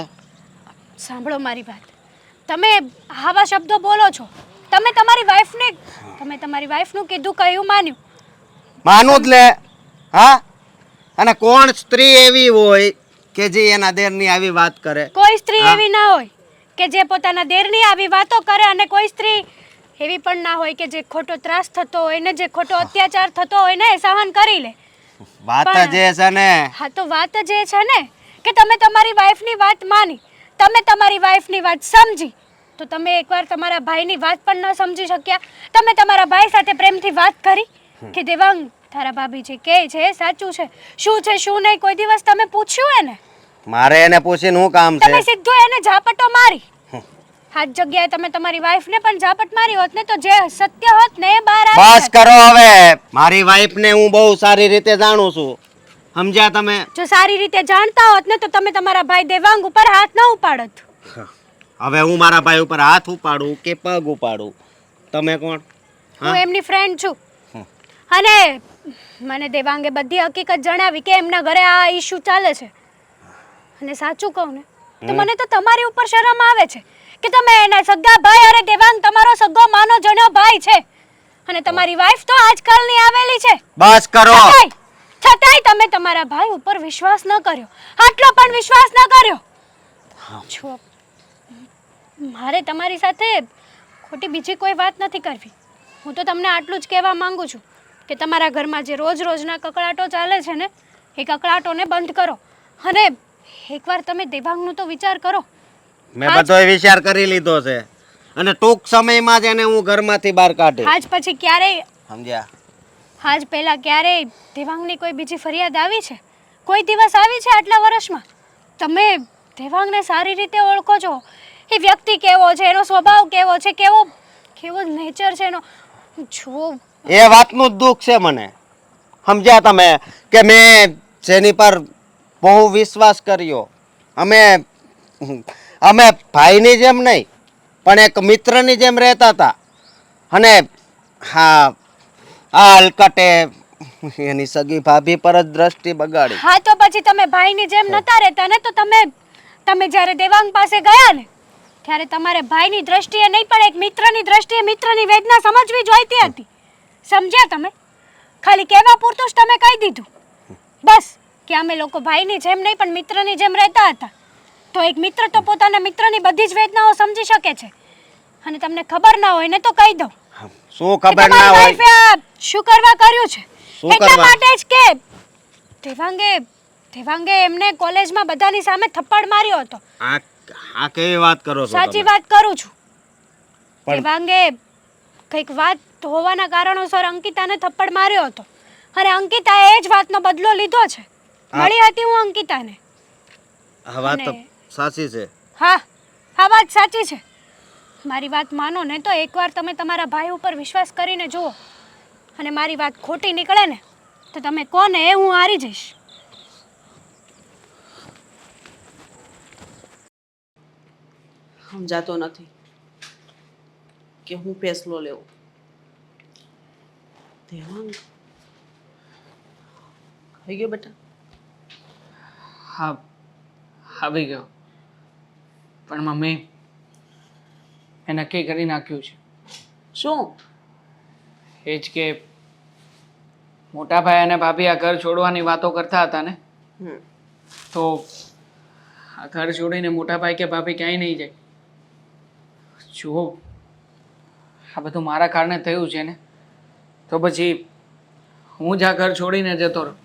સાંભળો મારી વાત. તમે આવા શબ્દો બોલો છો. તમે તમારી વાઈફનું કીધું કહ્યું માન્યું. માનું જ લે. હા, અને કોણ સ્ત્રી એવી હોય કે જે એના દેરની આવી વાત કરે? કોઈ સ્ત્રી હા. એવી ના હોય કે જે પોતાના દેરની આવી વાતો કરે અને કોઈ સ્ત્રી એવી પણ ના હોય કે જે ખોટો ત્રાસ થતો હોય ને જે ખોટો અત્યાચાર થતો હોય ને એ સહન કરી લે. વાત પણ- જે છે ને, હા, તો વાત જ એ છે ને કે તમે તમારી વાઈફની વાત માની, તમે તમારી વાઈફની વાત સમજી, તો તમે એકવાર તમારા ભાઈની વાત પણ ન સમજી શક્યા? તમે તમારા ભાઈ સાથે પ્રેમથી વાત કરી કે દેવાંગ, તારા ભાભી જે કહે છે એ સાચું છે, શું છે શું નહીં? કોઈ દિવસ તમે પૂછ્યું એને? મારે એને પૂછીને શું કામ તમે છે? સીધું એને ઝાપટો મારી. આ જ જગ્યાએ તમે તમારી વાઈફને પણ ઝાપટ મારી હોત ને તો જે સત્ય હોત ને એ બહાર આવી બસ જાત. કરો હવે. મારી વાઈફને હું બહુ સારી રીતે જાણું છું, સમજ્યા તમે? જો સારી રીતે જાણતા હોત ને તો તમે તમારા ભાઈ દેવાંગ ઉપર હાથ ન ઉપાડત. હવે હું મારા ભાઈ ઉપર હાથ ઉપાડું કે પગ ઉપાડું? તમે કોણ? હું એમની ફ્રેન્ડ છું અને મને દેવાંગે બધી હકીકત જણાવી કે એમના ઘરે આ ઇશ્યુ ચાલે છે. અને સાચું કહું ને તો મને તો તમારી ઉપર શરમ આવે છે કે તમે એના સગા ભાઈ, અરે દેવાંગ તમારો સગો માનો જણ્યો ભાઈ છે અને તમારી વાઈફ તો આજકાલની આવેલી છે. બસ કરો. છતાંય તમે તમારા ભાઈ ઉપર વિશ્વાસ ન કર્યો, આટલો પણ વિશ્વાસ ન કર્યો. જો મારે તમારી સાથે ખોટી બીજી કોઈ વાત નથી કરવી. હું તો તમને આટલું જ કહેવા માંગુ છું કે તમારા ઘરમાં જે રોજના કકળાટો ચાલે છે ને એ કકળાટોને બંધ કરો અને એકવાર તમે દેવાંગનું તો વિચાર કરો. મેં બધોય વિચાર કરી લીધો છે અને ટૂંક સમયમાં જ એને હું ઘરમાંથી બહાર કાઢી. આજ પછી ક્યારેય, સમજ્યા? આજ પહેલા ક્યારેય દેવાંગની કોઈ બીજી ફરિયાદ આવી છે? કોઈ દિવસ આવી છે આટલા વર્ષમાં? તમે દેવાંગને સારી રીતે ઓળખો છો. એ વ્યક્તિ કેવો છે, એનો સ્વભાવ કેવો છે, કેવો નેચર છે એનો. જો એ વાતનું જ દુઃખ છે મને, સમજ્યા તમે? કે મેં જેની પર બહુ વિશ્વાસ કર્યો, અમે ભાઈની જેમ નહીં પણ એક મિત્રની જેમ રહેતા હતા, અને હા, આ હલકટે એની સગી ભાભી પર જ દ્રષ્ટિ બગાડી. હા, તો પછી તમે ભાઈની જેમ નતા રહેતા ને તો તમે જ્યારે દેવાંગ પાસે ગયા ને ત્યારે તમારે ભાઈની દ્રષ્ટિએ નહીં પણ એક મિત્રની દ્રષ્ટિએ મિત્રની વેદના સમજવી જોઈતી હતી. સમજ્યા તમે? ખાલી કહેવા પૂરતું જ તમે કહી દીધું બસ કે અમે લોકો ભાઈની જેમ નહીં પણ મિત્રની જેમ રહેતા હતા. તો એક મિત્ર તો પોતાના મિત્રની બધી જ વેદનાઓ સમજી શકે છે. અને તમને ખબર ના હોય ને તો કહી દઉં શું કે ખબર ના તમારી હોય? વાઈફે આ શું કરવા કર્યું છે શું એટલા કરવા? માટે જ કે દેવાંગે એમને કોલેજમાં બધાની સામે થપ્પડ માર્યો હતો. આ કેવી વાત કરો છો સાચી તમે? વાત કરું છું. પણ- દેવાંગે કંઈક વાત હોવાના કારણોસર અંકિતાને થપ્પડ માર્યો હતો અને અંકિતાએ એ જ વાતનો બદલો લીધો છે. મળી હતી હું અંકિતાને. આ વાત તો અને- સાચી છે. હા આ વાત સાચી છે. મારી વાત માનો ને તો એકવાર તમે તમારા ભાઈ ઉપર વિશ્વાસ કરીને જુઓ, અને મારી વાત ખોટી નીકળે ને તો તમે કોને એ હું હારી જઈશ. સમજાતો નથી કે હું ફેસલો લેવો. દેવાંગ થઈ ગયો બેટા? હા આવી ગયો. પણ મમ્મી મેં નક્કી કરી નાખ્યું છે. શું? એ જ કે મોટા ભાઈ અને ભાભી આ ઘર છોડવાની વાતો કરતા હતા ને, હમ તો આ ઘર છોડીને મોટા ભાઈ કે ભાભી ક્યાંય નહીં જાય. જુઓ આ બધું મારા કારણે થયું છે ને, તો પછી હું જ આ ઘર છોડીને જતો રહું,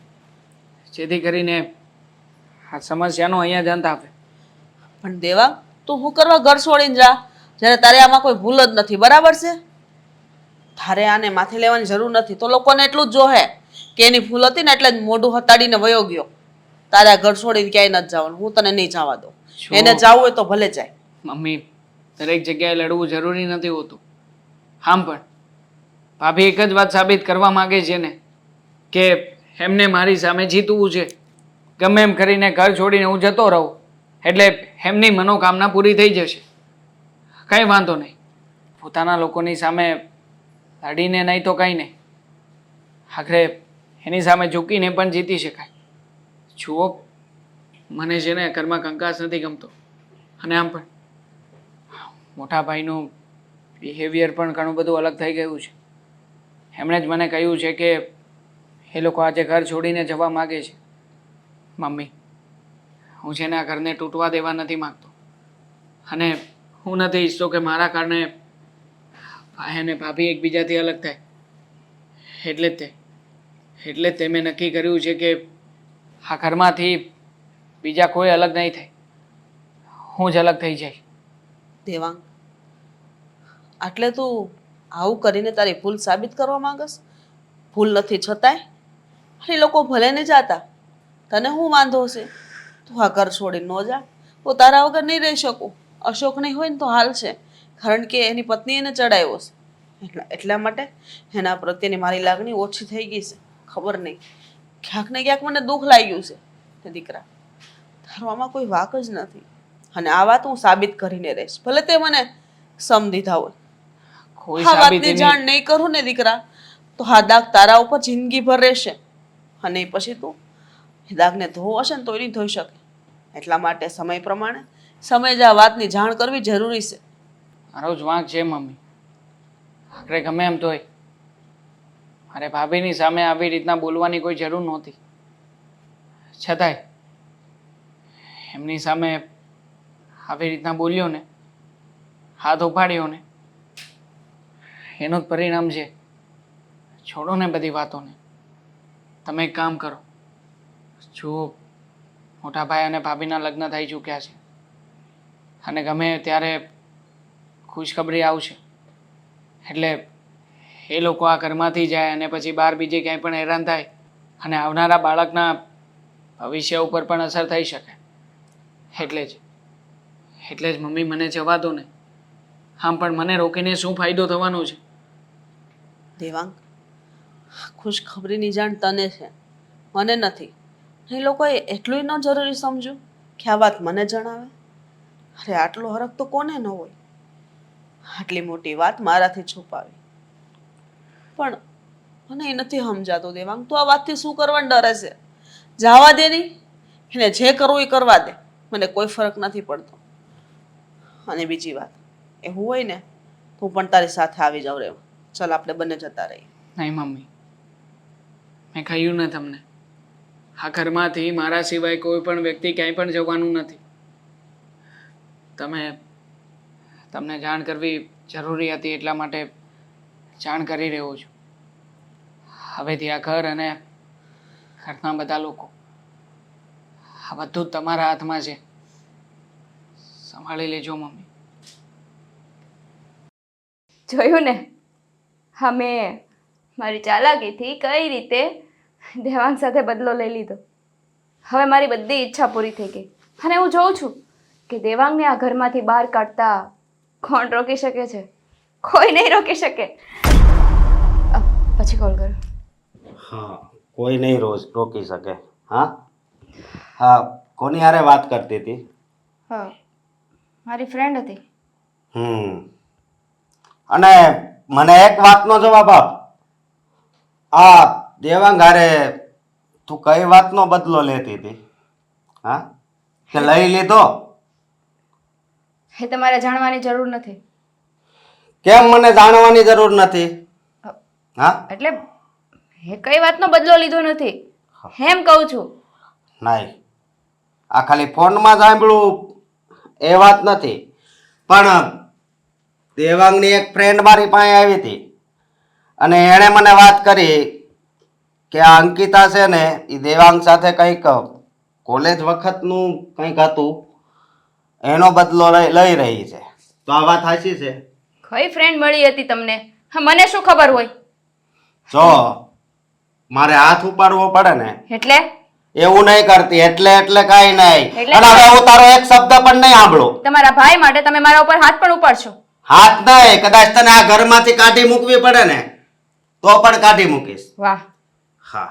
જેથી કરીને આ સમસ્યાનો અહીંયા જ અંત આવે. પણ દેવાંગ, તું શું કરવા ઘર છોડીને જા જ્યારે તારે આમાં કોઈ ભૂલ જ નથી, બરાબર છે? તારે આને માથે લેવાની જરૂર નથી. તો લોકોને એટલું જ જોહે કે એની ભૂલ હતી ને એટલે જ મોઢું હતાડીને વયો ગયો. તારે આ ઘર છોડીને ક્યાંય નથી જવાનું. હું તને નહીં જવા દઉં. એને જવું હોય તો ભલે જાય. મમ્મી દરેક જગ્યાએ લડવું જરૂરી નથી હોતું. આમ પણ ભાભી એક જ વાત સાબિત કરવા માંગે છે ને કે એમને મારી સામે જીતવું છે. ગમે એમ કરીને ઘર છોડીને હું જતો રહું એટલે એમની મનોકામના પૂરી થઈ જશે. કંઈ વાંધો નહીં. પોતાના લોકોની સામે લડીને નહીં તો કંઈ નહીં, આખરે એની સામે ઝૂકીને પણ જીતી શકાય. જુઓ મને છે ને ઘરમાં કંકાસ નથી ગમતો. અને આમ પણ મોટા ભાઈનું બિહેવિયર પણ ઘણું બધું અલગ થઈ ગયું છે. એમણે જ મને કહ્યું છે કે એ લોકો આજે ઘર છોડીને જવા માગે છે. મમ્મી હું છે ને આ ઘરને તૂટવા દેવા નથી માગતો, અને હું નથી ઈચ્છતો કે મારા કારણે ભાઈ અને ભાભી એકબીજાથી અલગ થાય. એટલે જ તે મેં નક્કી કર્યું છે કે આ ઘરમાંથી બીજા કોઈ અલગ નહીં થાય, હું જ અલગ થઈ જાય. દેવાંગ, આટલે તું આવું કરીને તારી ભૂલ સાબિત કરવા માંગસ? ભૂલ નથી છતાંય? એ લોકો ભલે ને જાતા, તને શું વાંધો છે? તું આ ઘર છોડીને ન જા. હું તારા વગર નહીં રહી શકું. અશોક નહીં હોય ને તો હાલ છે, કારણ કે એની પત્ની એને ચડાવ્યો છે. એટલા માટે એના પ્રત્યેની મારી લાગણી ઓછી થઈ ગઈ છે. ખબર નહીં, ક્યાંક ને ક્યાંક મને દુઃખ લાગ્યું છે. તે દીકરા, તારો આમાં કોઈ વાંક જ નથી. અને આ વાત હું સાબિત કરીને રહીશ, ભલે તે મને સમ દીધા હોય. કોઈ આ વાતની સાબિતી જાણ નહીં કરું ને દીકરા, તો આ દાગ તારા ઉપર જિંદગીભર રહેશે. અને પછી તું એ દાગને ધોવો હશે ને તો નહીં ધોઈ શકે. એટલા માટે સમય પ્રમાણે સમય જ આ વાતની જાણ કરવી જરૂરી છે. મારો જ વાંક છે મમ્મી. આખરે ગમે એમ તોય મારે ભાભીની સામે આવી રીતના બોલવાની કોઈ જરૂર નહોતી. છતાંય એમની સામે આવી રીતના બોલ્યો ને, હાથ ઉપાડ્યો ને, એનું જ પરિણામ છે. છોડો ને બધી વાતોને. તમે એક કામ કરો, જુઓ મોટા ભાઈ અને ભાભીના લગ્ન થઈ ચૂક્યા છે, અને ગમે ત્યારે ખુશખબરી આવશે એટલે એ લોકો આ ઘરમાંથી જાય અને પછી બહાર બીજે ક્યાંય પણ હેરાન થાય અને આવનારા બાળકના ભવિષ્ય ઉપર પણ અસર થઈ શકે. એટલે જ મમ્મી મને જવા દો ને. આમ પણ મને રોકીને શું ફાયદો થવાનો છે? દેવાંગ, ખુશખબરીની જાણ તને છે, મને નથી. એ લોકોએ એટલું ન જરૂરી સમજ્યું કે આ વાત મને જણાવે? અરે આટલો હરખ તો કોને ન હોય? આટલી મોટી વાત મારાથી છુપાવી. પણ મને એ નથી સમજાતું દેવાંગ, તું આ વાતથી શું કરવાનું ડરે છે? જવા દે નહીં, એને જે કરવું એ કરવા દે. મને કોઈ ફરક નથી પડતો. અને બીજી વાત, એવું હોય ને તો હું પણ તારી સાથે આવી જાઉં રહેવા. ચાલ આપણે બંને જતા રહીએ. નહીં મમ્મી, મેં કહ્યું ને તમને, આ ઘરમાંથી મારા સિવાય કોઈ પણ વ્યક્તિ ક્યાંય પણ જવાનું નથી. તમને જાણ કરવી જરૂરી હતી એટલા માટે જાણ કરી રહ્યો છું. હવેથી આ ઘર અને ઘરના બધા લોકો, આ બધું જ તમારા હાથમાં છે. સંભાળી લેજો મમ્મી. જોયું ને, હા મેં મારી ચાલાકીથી કઈ રીતે દેવાંગ સાથે બદલો લઈ લીધો. હવે મારી બધી ઈચ્છા પૂરી થઈ ગઈ અને હું જોઉં છું કે દેવાંગને આ ઘરમાંથી બહાર કાઢતા કોણ રોકી શકે છે? કોઈ નહીં રોકી શકે. પછી કોલ કરો. હા, કોઈ નહીં રોકી શકે. હા હા, કોની હારે વાત કરતી હતી? હા, મારી ફ્રેન્ડ હતી. અને મને એક વાતનો જવાબ આપ. આ દેવાંગ હારે તું કઈ વાતનો બદલો લેતી હતી? હા, કે લઈ લીધો? એ તમારે જાણવાની જરૂર નથી. કેમ મને જાણવાની જરૂર નથી? હા, એટલે એ કઈ વાતનો બદલો લીધો નથી એમ કહું છું. નહીં, આ ખાલી ફોનમાં સાંભળ્યું એ વાત નથી, પણ દેવાંગની એક ફ્રેન્ડ મારી પાસે આવી હતી અને એણે મને વાત કરી કે આ અંકિતા છે ને એ દેવાંગ સાથે કંઈક કોલેજ વખતનું કંઈક હતું, એનો બદલો લઈ રહી છે. તો આ વાત સાચી છે? કઈ ફ્રેન્ડ મળી હતી તમને? હા, મને શું ખબર હોય? જો મારે હાથ ઉપાડવો પડે ને એટલે એવું નહીં કરતી. એટલે કાંઈ નહીં. એટલે? અને હવે હું તારો એક શબ્દ પણ નહીં સાંભળું. તમારા ભાઈ માટે તમે મારા ઉપર હાથ પણ ઉપાડશો? હાથ નહીં, કદાચ તને આ ઘરમાંથી કાઢી મૂકવી પડે ને તો પણ કાઢી મૂકીશ. વાહ. હા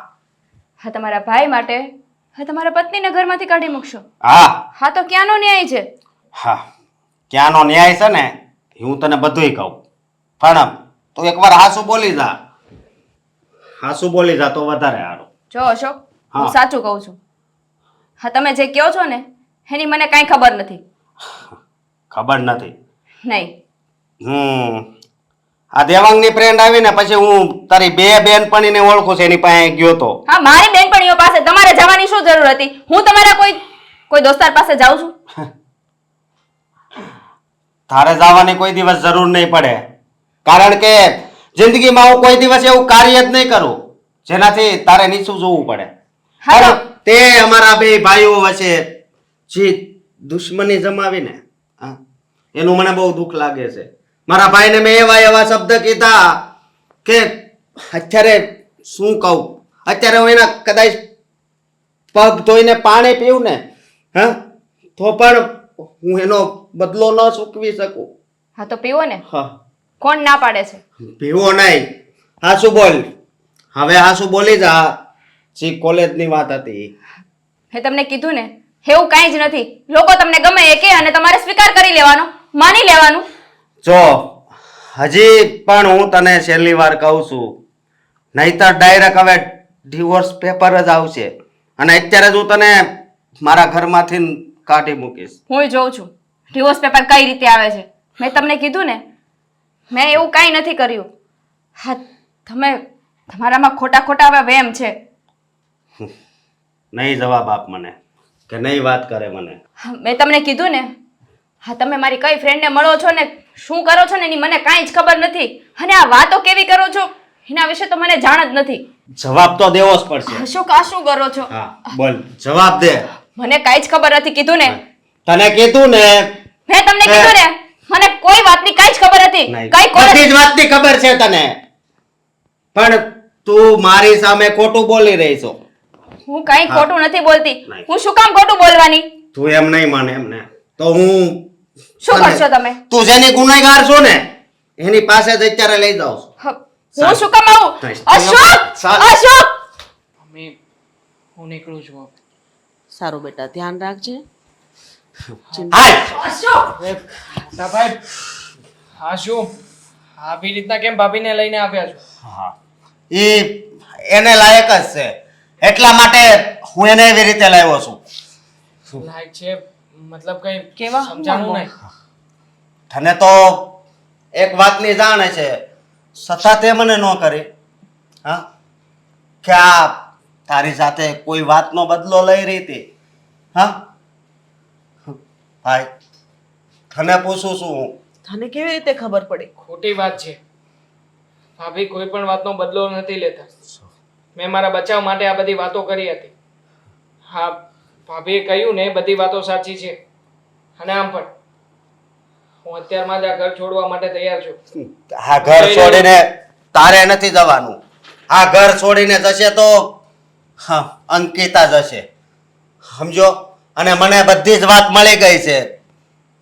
હા, તમારા ભાઈ માટે હા તમારા પત્નીને ઘરમાંથી કાઢી મૂકશો? હા હા, તો ક્યાંનો ન્યાય છે? હા, ક્યાંનો ન્યાય છે ને હું તને બધુંય કહું, પણ તું એકવાર હાસુ બોલી જા. હાસુ બોલી જા તો વધારે સારું. જો અશોક, હું હા. સાચું કહું છું. હા, તમે જે કહો છો ને એની મને કાંઈ ખબર નથી. ખબર નથી? નહીં. આ દેવાંગની ફ્રેન્ડ આવી ને પછી હું તારી બે બેનપણીને ઓળખું છું, એની પાસે ગયો તો. હા, મારી બેનપણીઓ પાસે તમારે જવાની શું જરૂર હતી? હું તમારા કોઈ દોસ્તાર પાસે જાઉં છું? તારે જવાની કોઈ દિવસ જરૂર નહીં પડે, કારણ કે જિંદગીમાં હું કોઈ દિવસ એવું કાર્ય જ નહીં કરું જેનાથી તારે નીચું જોવું પડે. હા તો- અને તે અમારા બે ભાઈઓ વચ્ચે જે દુશ્મની જમાવીને હા, એનું મને બહુ દુઃખ લાગે છે. મારા ભાઈને મેં એવા શબ્દ કીધા કે અત્યારે શું કહું, અત્યારે હું એના કદાચ પગ ધોઈને પાણી પીવું ને હા તો પણ હું એનો બદલો ન ચૂકવી શકું. હા, તો પીવો ને. હા, કોણ ના પાડે છે? પીવો નહીં. હાસુ બોલ. હવે હાસુ બોલી જા. જે કોલેજની વાત હતી. મેં તમને કીધું ને એવું કાંઈ જ નથી. લોકો તમને ગમે એ કે અને તમારે સ્વીકાર કરી લેવાનો, માની લેવાનું. જો હજી પણ હું તને છેલ્લી વાર કહું છું, નહીતર ડાયરેક્ટ હવે ડિવોર્સ પેપર જ આવશે અને અત્યારે જ હું તને મારા ઘરમાંથી કાઢી મૂકીશ. હું જોઉં છું ડિવોર્સ પેપર કઈ રીતે આવે છે. મેં તમને કીધું ને મેં એવું કાંઈ નથી કર્યું. હા, તમારામાં ખોટા હવે વેમ છે. નહીં જવાબ આપ મને કે નહીં વાત કરે મને. હા, મેં તમને કીધું ને હા, તમે મારી કઈ ફ્રેન્ડને મળો છો ને શું કરો છો ને એની મને કાંઈ જ ખબર નથી અને આ વાતો કેવી કરો છો એના વિશે તો મને જાણ જ નથી. જવાબ તો દેવો જ પડશે. અશોક, આ શું કરો છો? હા બોલ, જવાબ દે. મને કાંઈ જ ખબર નથી. કીધું ને તને કીધું ને. મેં તમને કીધું ને મને કોઈ વાતની કાંઈ જ ખબર હતી. નહીં, કઈ કોલેજ બધી જ વાતની ખબર છે તને, પણ તું મારી સામે ખોટું બોલી રહી છો. હું કાંઈ હા. ખોટું નથી બોલતી. નહીં. હું શું કામ ખોટું બોલવાની? તું એમ નહીં માને એમને તો હું શું કરશો તમે? તું જેની ગુનેગાર છો ને એની પાસે જ અત્યારે લઈ જાઉં છું. હ, હું શું કામ આવું? નહીં. અશોક! ચાલ. અશોક! મમ્મી, હું નીકળું છું હવે. સારું બેટા, ધ્યાન રાખજે. હાલ. અશોક! મોટા ભાઈ, હા શું આવી રીતના કેમ ભાભીને લઈને આવ્યા છો? હા, એને લાયક જ છે એટલા માટે હું એને એવી રીતે લાવ્યો છું. લાયક છે મતલબ કઈ કેવા? સમજાણું નહીં. તને તો એક વાતની જાણ છે છતાં તે મને ન કરી. હા, કે આ તારી સાથે કોઈ વાતનો બદલો લઈ રહી હતી. હા ભાઈ, તને પૂછું છું હું. તને કેવી રીતે ખબર પડી? ખોટી વાત છે. ભાભી કોઈ પણ વાતનો બદલો નથી લેતા. મેં મારા બચાવ માટે આ બધી વાતો કરી હતી. હા, ભાભીએ કહ્યું ને બધી વાતો સાચી છે. અને આમ પણ હું અત્યારમાં જ આ ઘર છોડવા માટે તૈયાર છું. આ ઘર છોડીને તારે નથી જવાનું. આ ઘર છોડીને જશે તો હા અંકિતા જશે. સમજો. અને મને બધી જ વાત મળી ગઈ છે.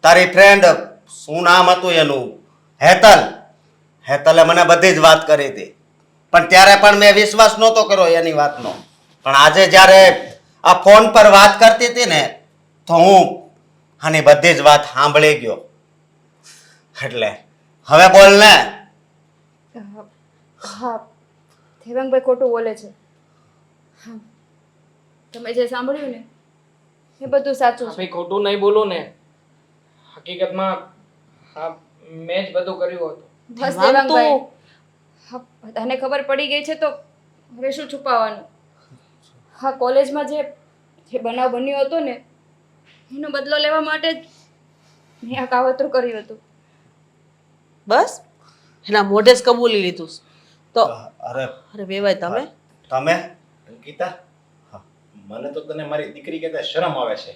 તારી ફ્રેન્ડ શું નામ હતું એનું, હેતલે મને બધી જ વાત કરી હતી. પણ ત્યારે પણ મેં વિશ્વાસ નહોતો કર્યો એની વાતનો. પણ આજે જ્યારે આ ફોન પર વાત કરતી હતી ને, તો હું આની બધી જ વાત સાંભળી ગયો. એટલે હવે બોલ ને. હા દેવાંગભાઈ ખોટું બોલે છે. હા તમે જે સાંભળ્યું ને એ બધું સાચું છે. ભાઈ ખોટું નહીં બોલું ને, હકીકતમાં હા મેં જ બધું કર્યું હતું. બસ દેવાંગ દેવાંગભાઈ, તો- હા બધાને ખબર પડી ગઈ છે તો હવે શું છુપાવવાનું. હા કોલેજમાં જે બનાવ બન્યો હતો ને એનો બદલો લેવા માટે જ મેં આ કાવતરું કર્યું હતું. બસ એના મોઢે જ કબૂલી લીધું છે. તો અરે અરે વેવાય તમે તમે અંકિતા, મને તો તને મારી દીકરી કહેતા શરમ આવે છે.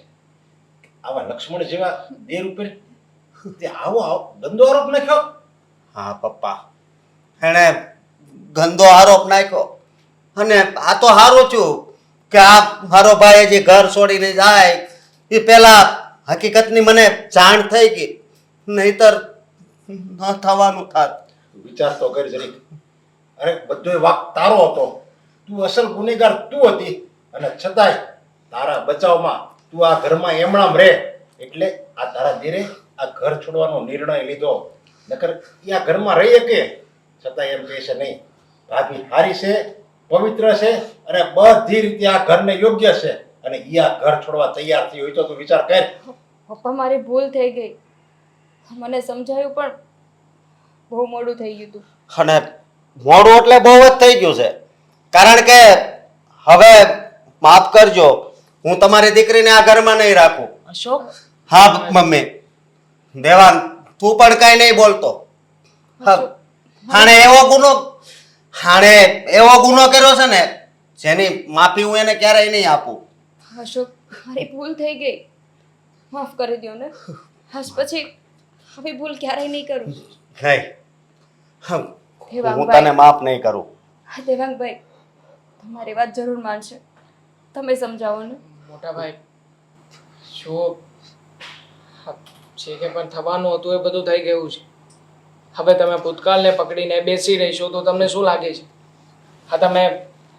આવા લક્ષ્મણ જેવા દેર ઉપર તે આવો ગંદો આરોપ નાખ્યો. હા પપ્પા, એણે ગંદો આરોપ નાખ્યો. અને આ તો હારું છું કે આ મારો ભાઈ જે ઘર છોડીને જાય એ પેલા હકીકતની મને જાણ થઈ ગઈ, નહીતર ન થવાનું થાત. વિચાર તો કર જરીક. અરે બધો વાક તારો હતો. તું અસલ ગુનેગાર તું હતી અને છતાંય તારા બચાવમાં તું આ ઘરમાં એમણામ રહે એટલે આ તારા ધીરે આ ઘર છોડવાનો નિર્ણય લીધો. નકર એ આ ઘરમાં રહી શકે. છતાં એમ કહે છે નહીં, ભાભી હારી છે, પવિત્ર છે અને બધી રીતે આ ઘરને યોગ્ય છે અને એ આ ઘર છોડવા તૈયાર થઈ હોય તો તું વિચાર કર. પપ્પા મારી ભૂલ થઈ ગઈ, મને સમજાયું પણ બહુ મોડું થઈ ગયું હતું. અને મોડું એટલે બહુ જ થઈ ગયું છે. કારણ કે હવે માફ કરજો, હું તમારી દીકરીને આ ઘરમાં નહીં રાખું. અશોક હા મમ્મી. દેવાંગ તું પણ કઈ નહીં બોલતો. હા, હાણે એવો ગુનો કર્યો છે ને જેની માફી હું એને ક્યારેય નહીં આપું. અશોક મારી ભૂલ થઈ ગઈ, માફ કરી દો ને. હસ પછી હવે ભૂલ ક્યારેય નહીં કરું. નહીં, હું દેવાંગભાઈ. તને માફ નહીં કરું. હા દેવાંગભાઈ તમારી વાત જરૂર માનશે, તમે સમજાવો ને. મોટા ભાઈ જો જે કે પણ થવાનું હતું એ બધું થઈ ગયું છે. હવે તમે ભૂતકાળને પકડીને બેસી રહીશો તો તમને શું લાગે છે? હા તમે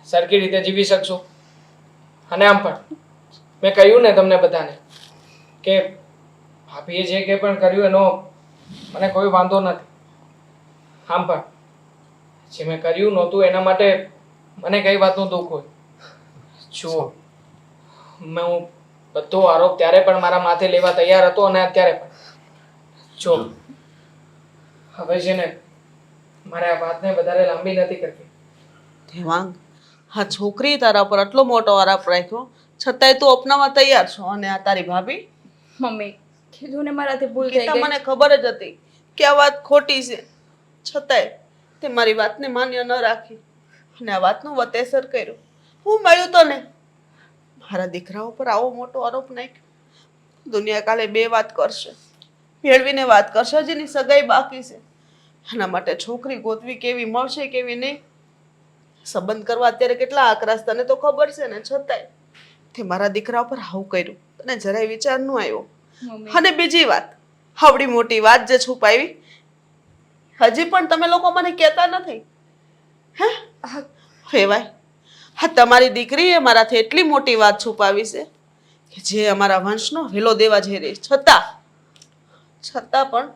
સરખી રીતે જીવી શકશો? અને આમ પણ મેં કહ્યું ને તમને બધાને કે ભાભીએ જે કંઈ પણ કર્યું એનો મને કોઈ વાંધો નથી. આમ પણ જે મેં કર્યું નહોતું એના માટે મને કઈ વાતનું દુઃખ હોય. જુઓ હું બધો આરોપ ત્યારે પણ મારા માથે લેવા તૈયાર હતો અને અત્યારે પણ. જો હવે છે ને મારે આ વાતને વધારે લાંબી નથી કરવી. દેવાંગ, આ છોકરી તારા પર આટલો મોટો આરોપ રાખ્યો છતાંય તું અપનાવવા તૈયાર છો અને આ તારી ભાભી મમ્મી કીધું ને મારાથી ભૂલ થઈ ગીતા, ગઈ. મને ખબર જ હતી કે આ વાત ખોટી છે છતાંય તે મારી વાતને માન્ય ન રાખી અને આ વાતનું વતેસર કર્યું. હું મળ્યું તો ને મારા દીકરા ઉપર આવો મોટો આરોપ નાખ્યો. દુનિયા કાલે બે વાત કરશે, ભેળવીને વાત કરશે. જેની સગાઈ બાકી છે એના માટે છોકરી ગોતવી કેવી મળશે કેવી નહીં. સંબંધ કરવા અત્યારે કેટલા આકરાશ તને તો ખબર છે ને, છતાંય તે મારા દીકરા ઉપર આવું કર્યું. તને જરાય વિચાર ન આવ્યો. મમ્મી અને બીજી વાત, આવડી મોટી વાત જે છુપાવી હજી પણ તમે લોકો મને કહેતા નથી. હે હા, ફેવાય, હા તમારી દીકરીએ મારાથી એટલી મોટી વાત છુપાવી છે કે જે અમારા વંશનો હેલો દેવા જઈ રહી. છતાં પણ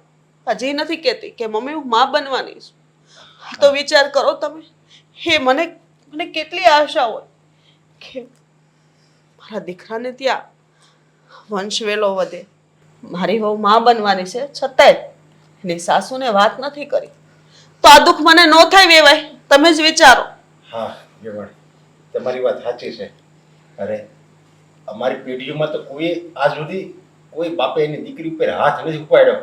હજી નથી કહેતી કે મમ્મી હું માં બનવાની છું. હા તો વિચાર કરો તમે, હે મને કેટલી આશા હોય કે મારા દીકરાને ત્યાં વંશ વેલો વધે. મારી વહુ માં બનવાની છે છતાંય એની સાસુને વાત નથી કરી તો આ દુઃખ મને ન થાય વેવાય. તમે જ વિચારો. હા વેવાણ, તમારી વાત સાચી છે. અરે અમારી પેઢીઓમાં તો કોઈ આજ સુધી કોઈ બાપે એની દીકરી ઉપર હાથ નથી ઉપાડ્યો.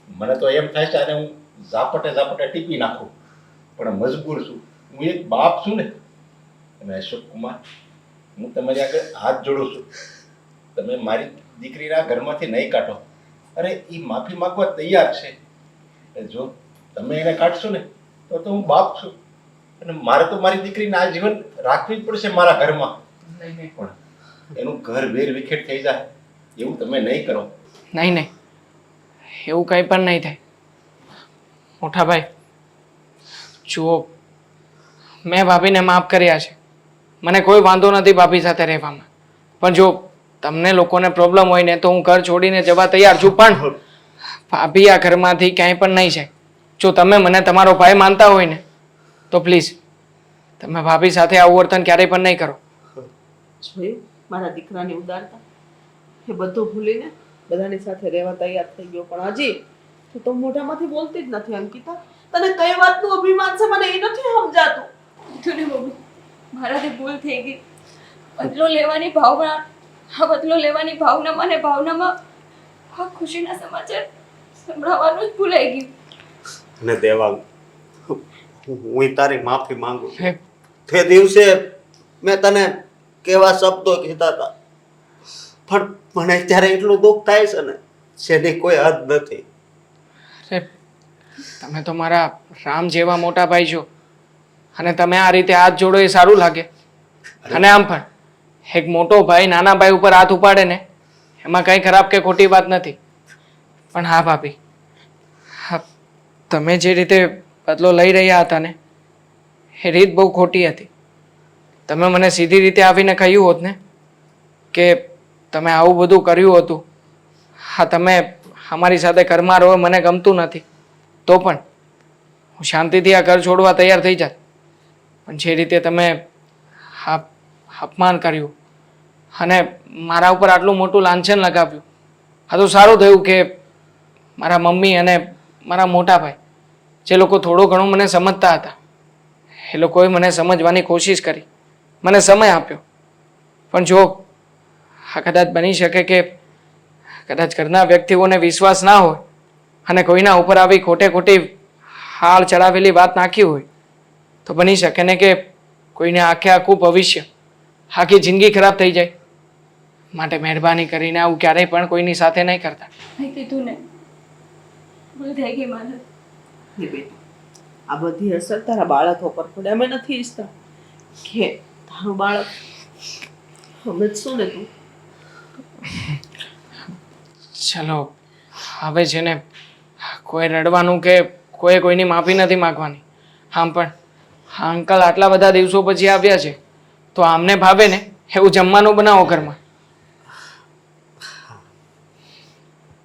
મને તો એમ થાય છે અને હું ઝાપટે ટીપી નાખું, પણ મજબૂર છું. હું એક બાપ છું ને. અને અશોક કુમાર, હું તમારી આગળ હાથ જોડું છું. તમે મારી દીકરીના ઘરમાંથી નહીં કાઢો. અરે એ માફી માંગવા તૈયાર છે. જો તમે એને કાઢશો ને તો હું બાપ છું અને મારે તો મારી દીકરીને આ જીવન રાખવી જ પડશે મારા ઘરમાં. નહીં નહીં પણ એનું ઘર વેર વિખેર થઈ જાય એવું તમે નહીં કરો. નહીં નહીં, એવું કંઈ પણ નહીં થાય. મોટા ભાઈ જુઓ, મેં ભાભીને માફ કર્યા છે. મને કોઈ વાંધો નથી ભાભી સાથે રહેવામાં. પણ જો તમને લોકોને પ્રોબ્લેમ હોય ને તો હું ઘર છોડીને જવા તૈયાર છું. પણ ભાભી આ ઘરમાંથી ક્યાંય પણ નહીં જાય. જો તમે મને તમારો ભાઈ માનતા હોય ને તો પ્લીઝ તમે ભાભી સાથે આવું વર્તન ક્યારેય પણ નહીં કરો. જોયું મારા દીકરાની ઉદારતા, એ બધું ભૂલીને બધાની સાથે રહેવા તૈયાર થઈ ગયો. પણ હજી તું તો મોઢામાંથી બોલતી જ નથી અંકિતા. તને કઈ વાતનું અભિમાન છે મને એ નથી સમજાતું. કીધું ને મમ્મી, મારાથી ભૂલ થઈ ગઈ. બદલો લેવાની ભાવના, આ બદલો લેવાની ભાવના મને ભાવનામાં આ ખુશીના સમાચાર સંભળાવવાનું જ ભૂલાઈ ગયું. અને દેવાંગ, હું તારી માફી માંગુ છું. હે, તે દિવસે મેં તને કેવા શબ્દો કીધા હતા, પણ મને અત્યારે એટલું દુઃખ થાય છે ને જેની કોઈ હદ નથી. અરે, તમે તો મારા રામ જેવા મોટા ભાઈ છો અને તમે આ રીતે હાથ જોડો એ સારું લાગે. અને આમ પણ એક મોટો ભાઈ નાના ભાઈ ઉપર હાથ ઉપાડે ને એમાં કંઈ ખરાબ કે ખોટી વાત નથી. પણ હા ભાભી, હા, તમે જે રીતે બદલો લઈ રહ્યા હતા ને એ રીત બહુ ખોટી હતી. તમે મને સીધી રીતે આવીને કહ્યું હોત ને કે તમે આવું બધું કર્યું હતું, હા તમે અમારી સાથે ઘરમાં રહો મને ગમતું નથી, તો પણ હું શાંતિથી આ ઘર છોડવા તૈયાર થઈ જાત. પણ જે રીતે તમે હા અપમાન કર્યું અને મારા ઉપર આટલું મોટું લાંછન લગાવ્યું, આ તો સારું થયું કે મારા મમ્મી અને મારા મોટા ભાઈ જે લોકો થોડું ઘણું મને સમજતા હતા એ લોકોએ મને સમજવાની કોશિશ કરી, મને સમય આપ્યો. પણ જો આ કદાચ બની શકે કે કદાચ ઘરના વ્યક્તિઓને વિશ્વાસ ના હોય અને કોઈના ઉપર આવી ખોટે ખોટી હાલ ચડાવેલી વાત નાખી હોય તો બની શકે ને કે કોઈને આખે આખું ભવિષ્ય, આખી જિંદગી ખરાબ થઈ જાય. માટે મહેરબાની કરીને આવું ક્યારેય પણ કોઈની સાથે નહીં કરતા. મેં કીધું ને, ભૂલ થઈ ગઈ મારે. હે બેટા, આ બધી અસર તારા બાળકો પર પડે. અમે નથી ઈચ્છતા કે તારું બાળક સમજશું ને તું. ચલો હવે છે ને કોઈ રડવાનું કે કોઈની માફી નથી માગવાની. આમ પણ હા અંકલ આટલા બધા દિવસો પછી આવ્યા છે તો આમને ભાવે ને એવું જમવાનું બનાવો ઘરમાં.